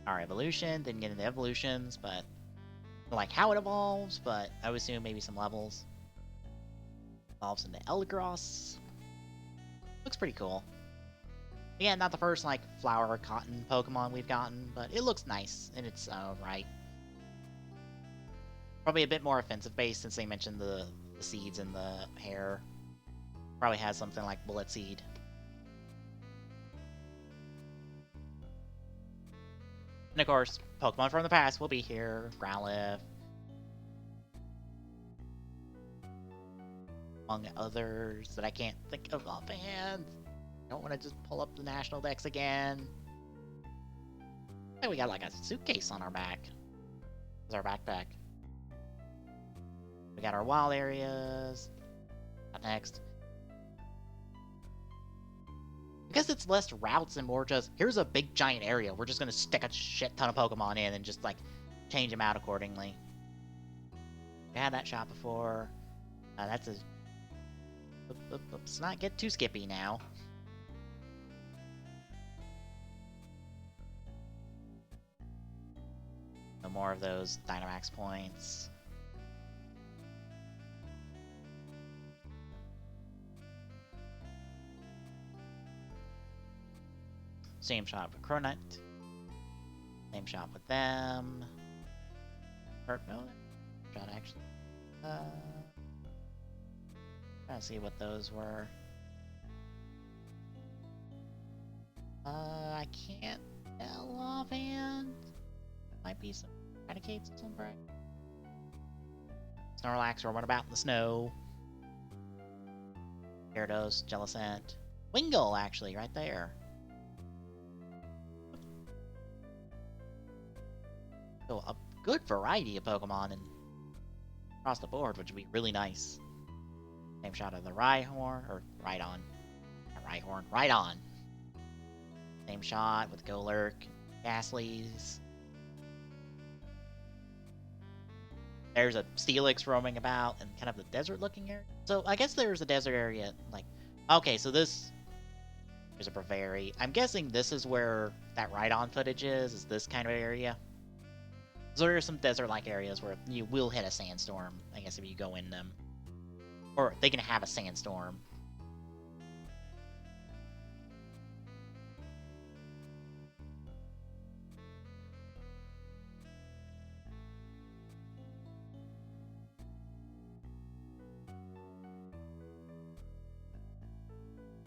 Speaker 1: Our evolution, didn't get into evolutions, but I like how it evolves, but I would assume maybe some levels. Evolves into Eldegoss. Looks pretty cool. Again, not the first, like, flower or cotton Pokemon we've gotten, but it looks nice in its own right. Probably a bit more offensive based since they mentioned the seeds in the hair. Probably has something like Bullet Seed. And of course, Pokemon from the past will be here. Growlithe. Among others that I can't think of offhand. Don't want to just pull up the national decks again. Hey, we got like a suitcase on our back. It's our backpack. We got our wild areas. Up next. I guess it's less routes and more just, here's a big giant area. We're just going to stick a shit ton of Pokemon in and just like change them out accordingly. We had that shot before. That's a... Let's not get too skippy now. No more of those Dynamax points. Same shot with Cronut. Same shot with them. Or, no, shot actually. Trying to see what those were. I can't tell offhand. Might be some Raticates of some variety. Snorlax roaming about in the snow. Gyarados, Jellicent. Wingull, actually, right there. So a good variety of Pokemon and across the board, which would be really nice. Same shot of the Rhyhorn, or Rhydon. Not Rhyhorn, Rhydon. Same shot with Golurk, Ghastlies. There's a Steelix roaming about in kind of the desert-looking area. So I guess there's a desert area, like... Okay, so this... There's a Braviary. I'm guessing this is where that Rhydon footage is this kind of area. So there are some desert-like areas where you will hit a sandstorm, I guess, if you go in them. Or they can have a sandstorm.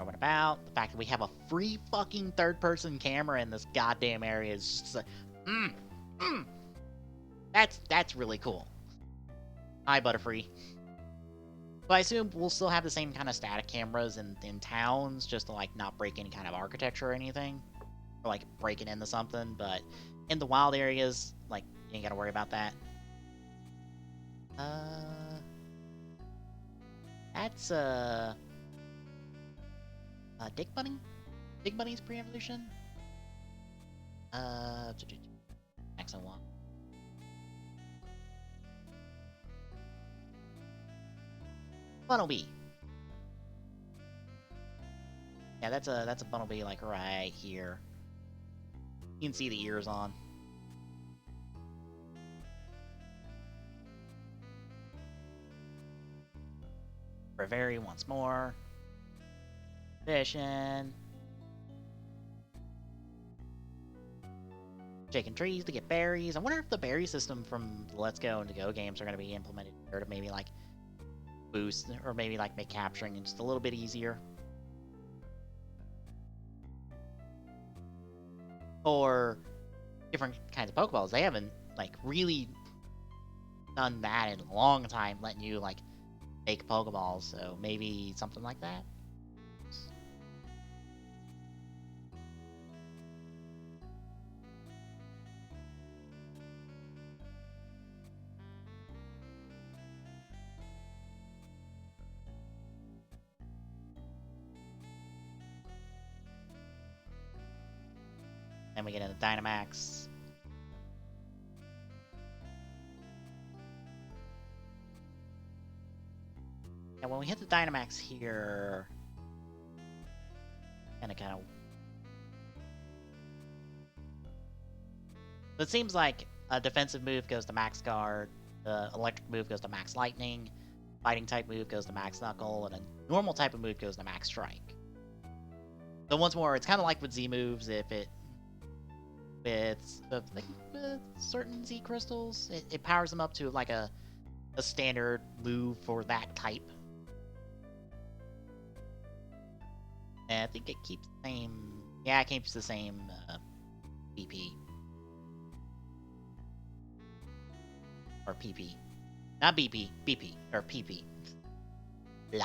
Speaker 1: Roaming about. The fact that we have a free fucking third-person camera in this goddamn area is just like, that's really cool. Hi, Butterfree. So I assume we'll still have the same kind of static cameras in towns, just to like not break any kind of architecture or anything, or like break it into something. But in the wild areas, like you ain't gotta worry about that. That's Dick Bunny. Big Bunny's pre-evolution. Next one. Bunnelby. Yeah, that's a Bunnelby like right here. You can see the ears on. Bravery once more. Fishing. Shaking trees to get berries. I wonder if the berry system from the Let's Go and To Go games are going to be implemented here to maybe like boost or maybe like make capturing just a little bit easier. Or different kinds of Pokeballs. They haven't like really done that in a long time, letting you like make Pokeballs, so maybe something like that. Then we get into Dynamax. And when we hit the Dynamax here, kind of. So it seems like a defensive move goes to Max Guard, the electric move goes to Max Lightning, fighting type move goes to Max Knuckle, and a normal type of move goes to Max Strike. So once more, it's kind of like with Z moves. If it with certain Z crystals, it powers them up to like a standard move for that type. And I think it keeps the same. Yeah, it keeps the same PP or PP, not BP, BP or PP. Blah.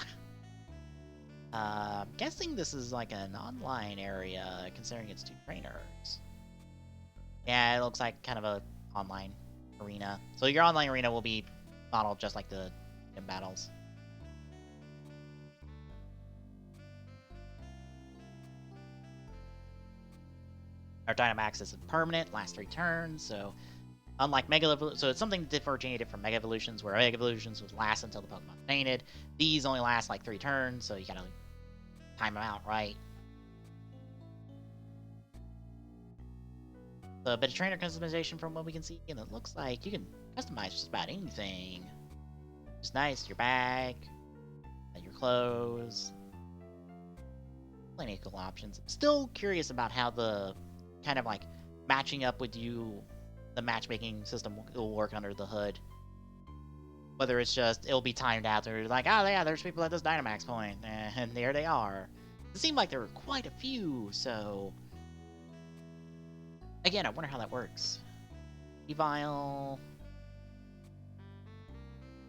Speaker 1: I'm guessing this is like an online area, considering it's 2 trainers. Yeah, it looks like kind of a online arena. So your online arena will be modeled just like the gym battles. Our Dynamax is permanent, lasts 3 turns, so unlike Mega Evolutions, so it's something differentiated from Mega Evolutions, where Mega Evolutions would last until the Pokemon fainted. These only last like 3 turns, so you gotta time them out right. So a bit of trainer customization from what we can see, and it looks like you can customize just about anything. It's nice, your bag, your clothes. Plenty of cool options. I'm still curious about how the kind of like matching up with you, the matchmaking system will work under the hood. Whether it's just, it'll be timed out, or like, oh yeah, there's people at this Dynamax point, and there they are. It seemed like there were quite a few, so... Again, I wonder how that works. Evile...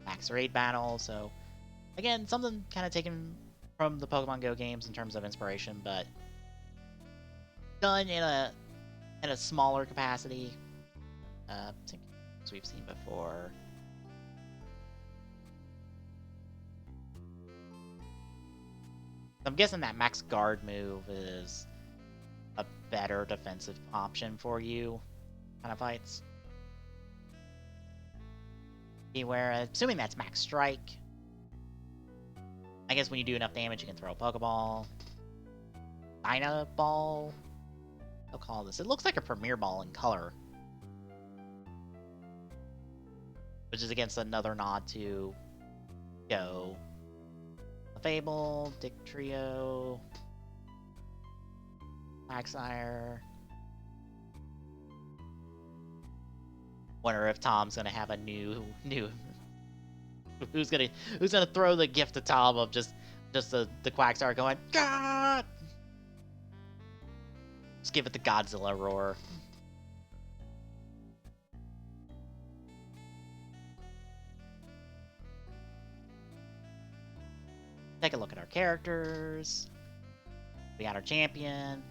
Speaker 1: Max Raid Battle, so... Again, something kind of taken from the Pokemon Go games in terms of inspiration, but... done in a smaller capacity. As we've seen before. I'm guessing that Max Guard move is a better defensive option for you kind of fights. Beware, assuming that's Max Strike. I guess when you do enough damage, you can throw a Pokeball. Dyna Ball? I'll call this. It looks like a Premier Ball in color. Which is against another nod to Go. Fable, Dick Trio, Maxire. Wonder if Tom's gonna have a new who's gonna throw the gift to Tom of just the Quagsire going God. Just give it the Godzilla roar. take a look at our characters. We got our champion.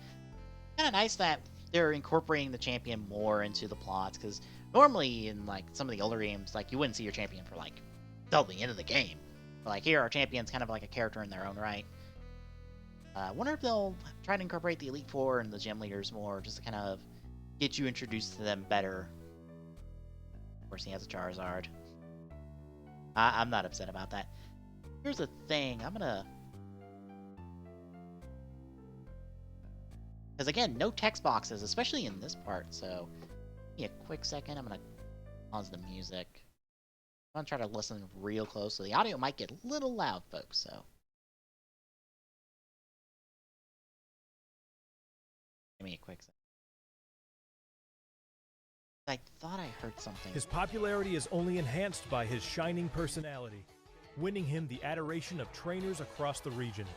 Speaker 1: Kind of nice that they're incorporating the champion more into the plots, because normally in like some of the older games, like you wouldn't see your champion for like till the end of the game. But like here, our champion's kind of like a character in their own right. I wonder if they'll try to incorporate the Elite Four and the gym leaders more, just to kind of get you introduced to them better. Of course, he has a Charizard. I'm not upset about that. Here's the thing, I'm gonna... Because again, no text boxes, especially in this part, so... Give me a quick second, I'm gonna pause the music. I'm gonna try to listen real close, so the audio might get a little loud, folks, so... Give me a quick second. I thought I heard something.
Speaker 3: His popularity is only enhanced by his shining personality, winning him the adoration of trainers across the region.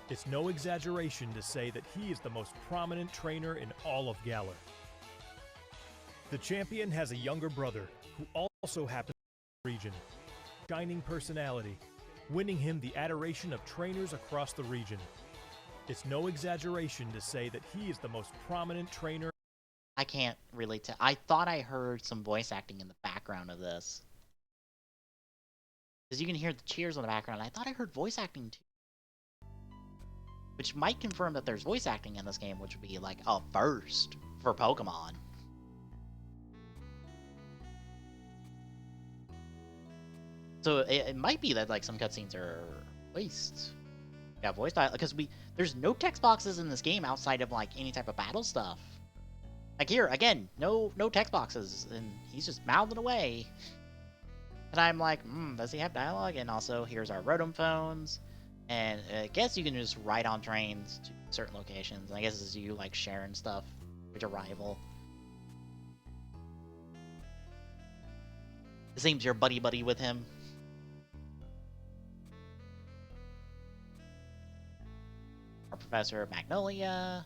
Speaker 3: It's no exaggeration to say that he is the most prominent trainer in all of Galar. The champion has a younger brother who also happens in the region. Shining personality, winning him the adoration of trainers across the region. It's no exaggeration to say that he is the most prominent trainer.
Speaker 1: I can't relate to... I thought I heard some voice acting in the background of this. Because you can hear the cheers in the background. I thought I heard voice acting too. Which might confirm that there's voice acting in this game, which would be like a first for Pokemon. So it might be that like some cutscenes are voiced. Yeah, voice dialogue, because there's no text boxes in this game outside of like any type of battle stuff. Like here, again, no text boxes, and he's just mouthing away. And I'm like, does he have dialogue? And also, here's our Rotom phones, and I guess you can just ride on trains to certain locations. And I guess it's you like sharing stuff with your rival. It seems you're buddy with him. Our Professor Magnolia.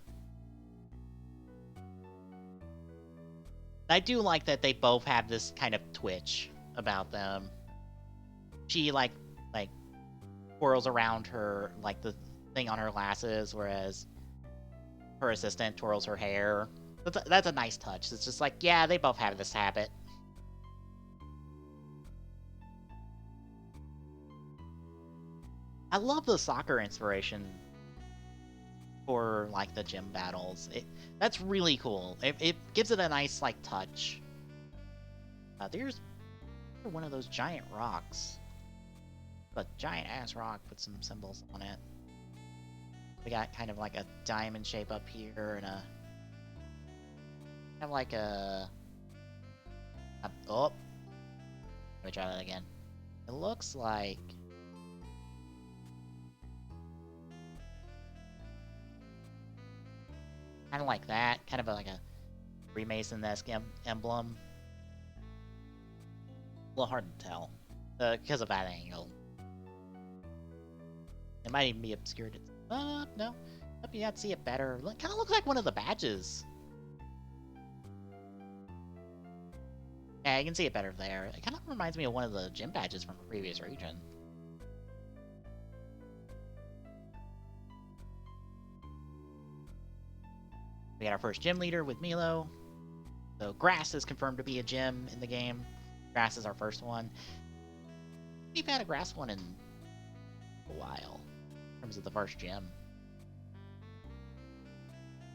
Speaker 1: I do like that they both have this kind of twitch about them. She like twirls around her like the thing on her glasses, whereas her assistant twirls her hair. That's a nice touch. It's just like, yeah, they both have this habit. I love the soccer inspiration for like the gym battles. That's really cool. It gives it a nice like touch. There's one of those giant rocks. A giant ass rock with some symbols on it. We got kind of like a diamond shape up here and a kind of like oh. Let me try that again. It looks like kind of like that, kind of like a Freemason-esque emblem. A little hard to tell because of that angle. It might even be obscured. No. Hope you can't see it better. Kind of looks like one of the badges. Yeah, you can see it better there. It kind of reminds me of one of the gym badges from a previous region. We got our first gym leader with Milo. So Grass is confirmed to be a gym in the game. Grass is our first one. We've had a Grass one in a while, in terms of the first gym.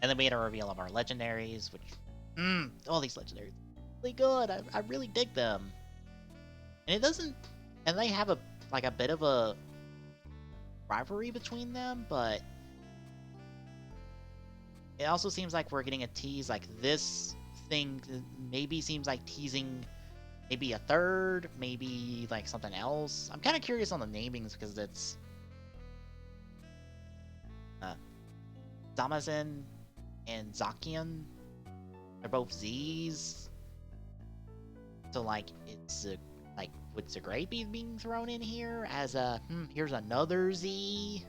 Speaker 1: And then we had a reveal of our legendaries, which, all these legendaries are really good. I really dig them. And it doesn't, and they have a bit of a rivalry between them, but it also seems like we're getting a tease, like this thing maybe seems like teasing maybe a third, maybe like something else. I'm kind of curious on the namings because it's Zamazin and Zacian. They're both Z's. So like it's like would Zagreb be being thrown in here as a here's another Z?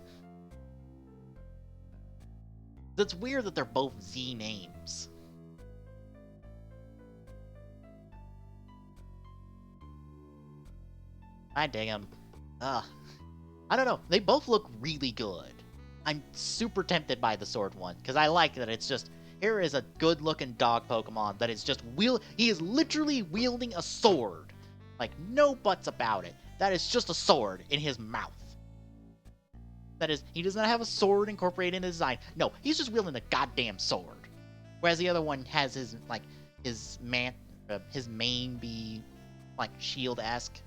Speaker 1: That's weird that they're both Z names. I dig them. Ugh. I don't know. They both look really good. I'm super tempted by the sword one because I like that it's just here is a good-looking dog Pokemon that is just he is literally wielding a sword. Like, no buts about it. That is just a sword in his mouth. That is, he does not have a sword incorporated in the design. No, he's just wielding a goddamn sword. Whereas the other one has his mane be like shield-esque.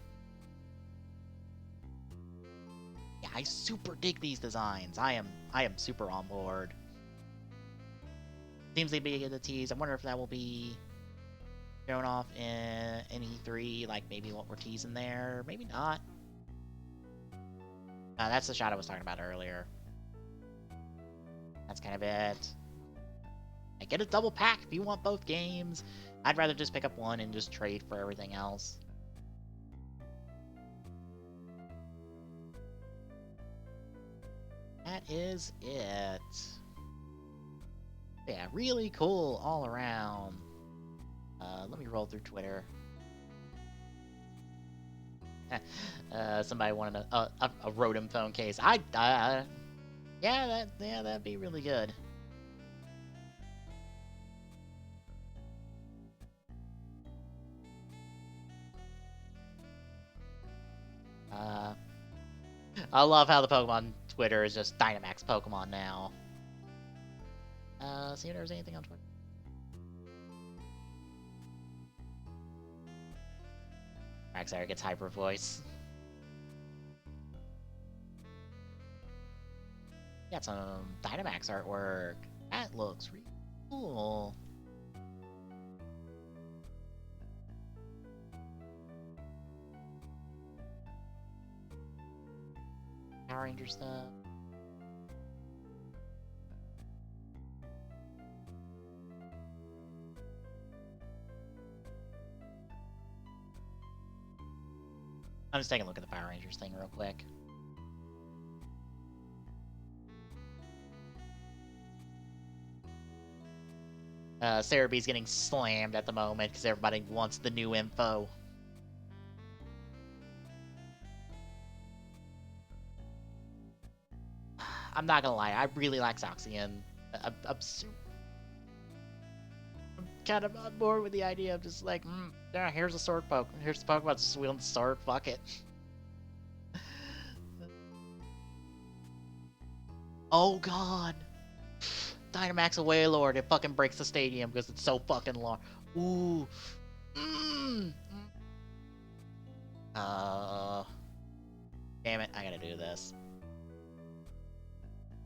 Speaker 1: Yeah, I super dig these designs. I am super on board. Seems to be a tease. I wonder if that will be shown off in E3, like maybe what we're teasing there. Maybe not. That's the shot I was talking about earlier. That's kind of it. I get a double pack if you want both games. I'd rather just pick up one and just trade for everything else. That is it. Yeah, really cool all around. Let me roll through Twitter. Somebody wanted a Rotom phone case. Yeah, that'd be really good. I love how the Pokemon Twitter is just Dynamax Pokemon now. See if there's anything on Twitter. Maxar gets hyper voice. Got some Dynamax artwork. That looks really cool. Power Ranger stuff. I'm just taking a look at the Power Rangers thing real quick. Cerebee's getting slammed at the moment because everybody wants the new info. I'm not gonna lie, I really like Zacian. I'm kind of on board with the idea of just like, yeah, here's a sword poke. Here's the Pokemon just wielding the sword. Fuck it. Oh god. Dynamax a Wailord. It fucking breaks the stadium because it's so fucking long. Ooh. Damn it, I gotta do this.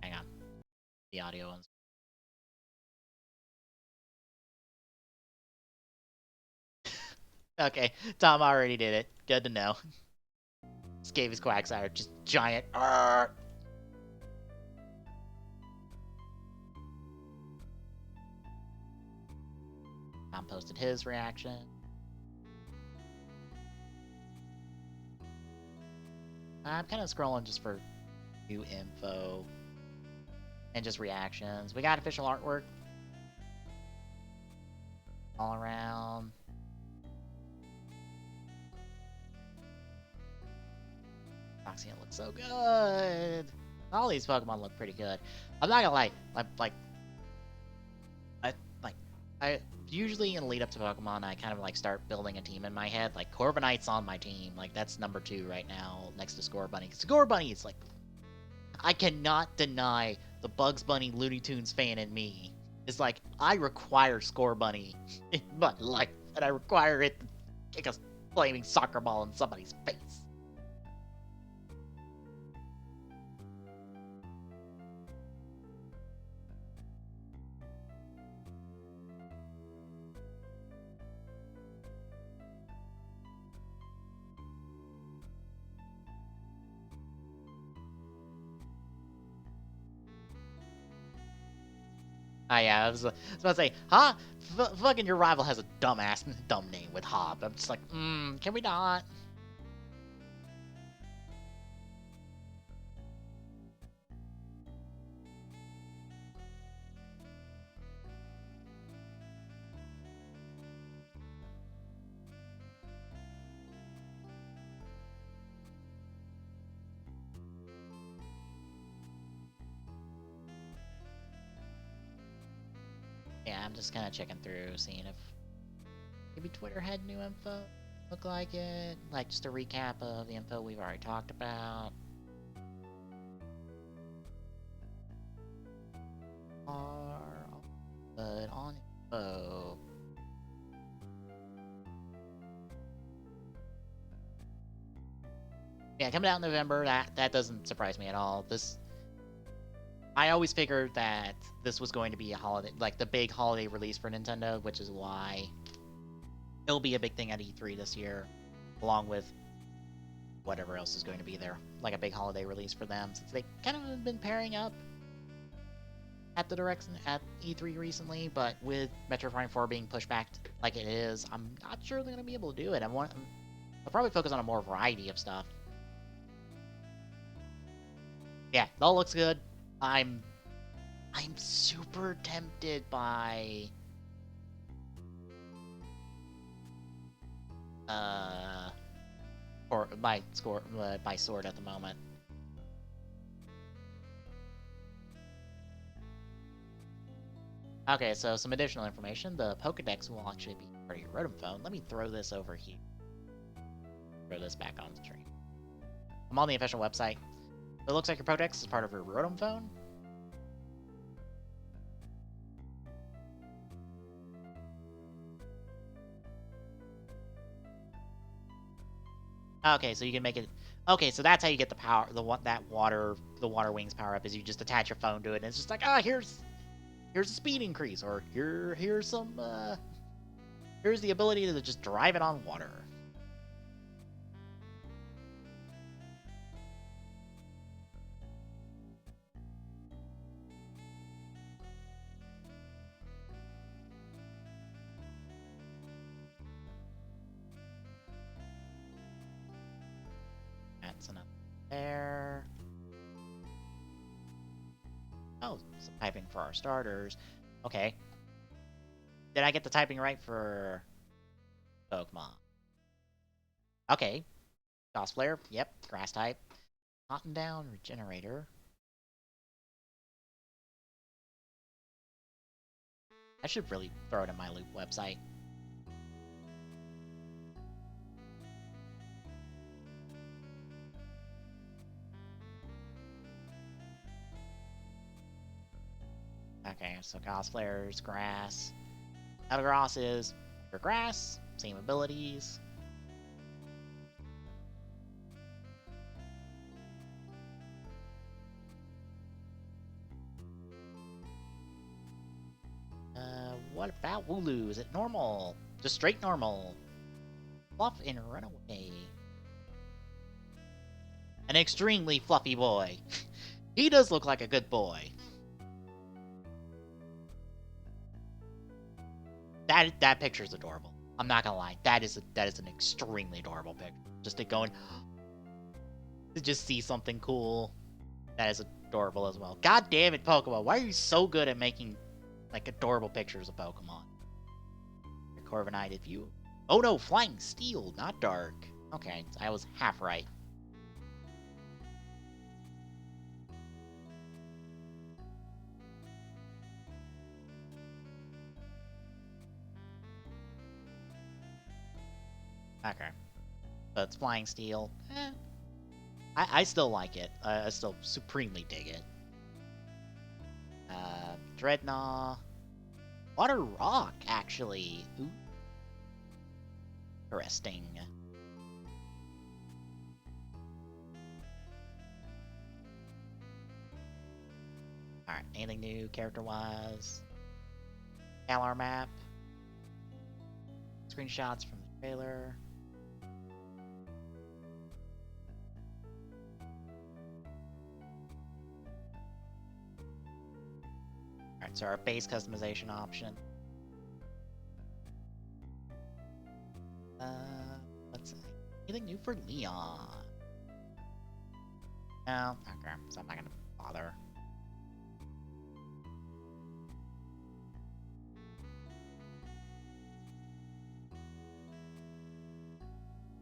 Speaker 1: Hang on. The audio ones. Okay, Tom already did it. Good to know. Just gave his Quagsire just giant. Tom posted his reaction. I'm kind of scrolling just for new info and just reactions. We got official artwork all around. Zacian looks so good. All these Pokemon look pretty good. I'm not gonna lie, I usually in the lead up to Pokemon, I kind of like start building a team in my head. Like Corviknight's on my team. Like that's number 2 right now, next to Scorbunny. Scorbunny is like, I cannot deny the Bugs Bunny Looney Tunes fan in me. Is like, I require Scorbunny in my life, and I require it to kick a flaming soccer ball in somebody's face. Yeah, I was about to say, huh? Fucking your rival has a dumb name with Hop. I'm just like, can we not? Yeah, I'm just kind of checking through, seeing if maybe Twitter had new info. Look like it. Like, just a recap of the info we've already talked about. Are good on info. Yeah, coming out in November, that doesn't surprise me at all. I always figured that this was going to be a holiday, like the big holiday release for Nintendo, which is why it'll be a big thing at E3 this year, along with whatever else is going to be there, like a big holiday release for them, since they kind of have been pairing up at the directs at E3 recently. But with Metroid Prime 4 being pushed back like it is, I'm not sure they're going to be able to do it. I'll probably focus on a more variety of stuff. Yeah, it all looks good. I'm super tempted by or by Sword at the moment. Okay, so some additional information. The Pokedex will actually be part of your Rotom phone. Let me throw this over here. Throw this back on the screen. I'm on the official website. It looks like your Pokedex is part of your Rotom phone. Okay, so you can make it. Okay, so that's how you get the power. The water wings power up is you just attach your phone to it, and it's just like, here's a speed increase, or here's some here's the ability to just drive it on water. That's enough there. Oh, some typing for our starters. Okay. Did I get the typing right for Pokemon? Okay. Cosplayer, yep, grass type. Cotton down, regenerator. I should really throw it in my loop website. Okay, so cosplayers, grass. Eldegoss is for grass, same abilities. What about Wooloo? Is it normal? Just straight normal. Fluff and Runaway. An extremely fluffy boy. He does look like a good boy. That picture's adorable. I'm not gonna lie. That is an extremely adorable picture. Just to just see something cool. That is adorable as well. God damn it, Pokemon. Why are you so good at making like adorable pictures of Pokemon? Corviknighted view. Oh no, Flying Steel, not Dark. Okay, I was half right. Okay. But it's Flying Steel. I still like it. I still supremely dig it. Dreadnought. Water Rock, actually. Ooh. Interesting. Alright, anything new character-wise? Galar map. Screenshots from the trailer. Alright, so our base customization option. Let's see. Anything new for Leon? No? Okay, so I'm not gonna bother.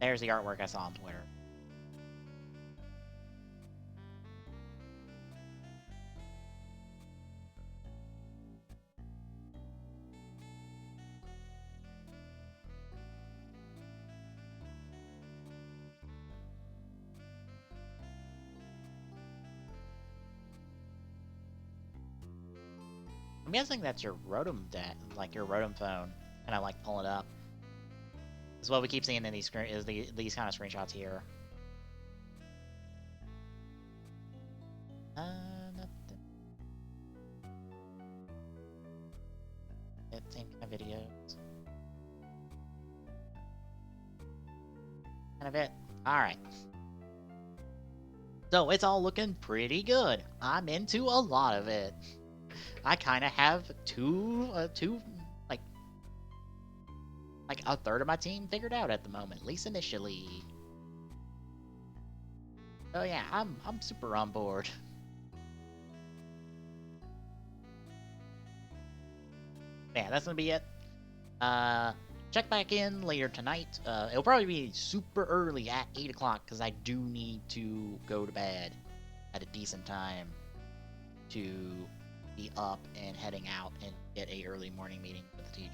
Speaker 1: There's the artwork I saw on Twitter. I'm guessing that's your Rotom like your Rotom phone, and I like pull it up. Is what we keep seeing in these these kind of screenshots here. Nothing. Same kind of videos. Kind of it. All right. So it's all looking pretty good. I'm into a lot of it. I kind of have two like a third of my team figured out at the moment, at least initially. So yeah, I'm super on board. Yeah, that's gonna be it. Check back in later tonight. It'll probably be super early at 8 o'clock because I do need to go to bed at a decent time to be up and heading out and get a early morning meeting with the teacher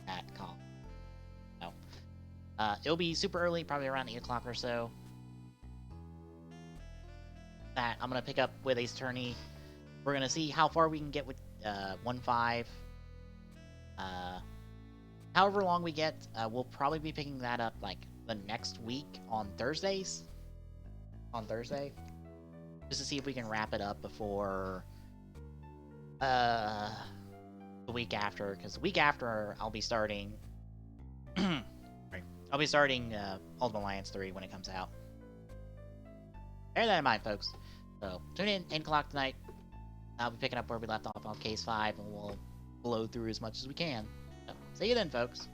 Speaker 1: at college. So, it'll be super early, probably around 8 o'clock or so. That I'm gonna pick up with Ace Attorney. We're gonna see how far we can get with 1-5. However long we get, we'll probably be picking that up like the next week on Thursdays. On Thursday, just to see if we can wrap it up before the week after. Because the week after, I'll be starting. I'll be starting Ultimate Alliance 3 when it comes out. Bear that in mind, folks. So tune in 8 o'clock tonight. I'll be picking up where we left off on Case 5, and we'll blow through as much as we can. So, see you then, folks.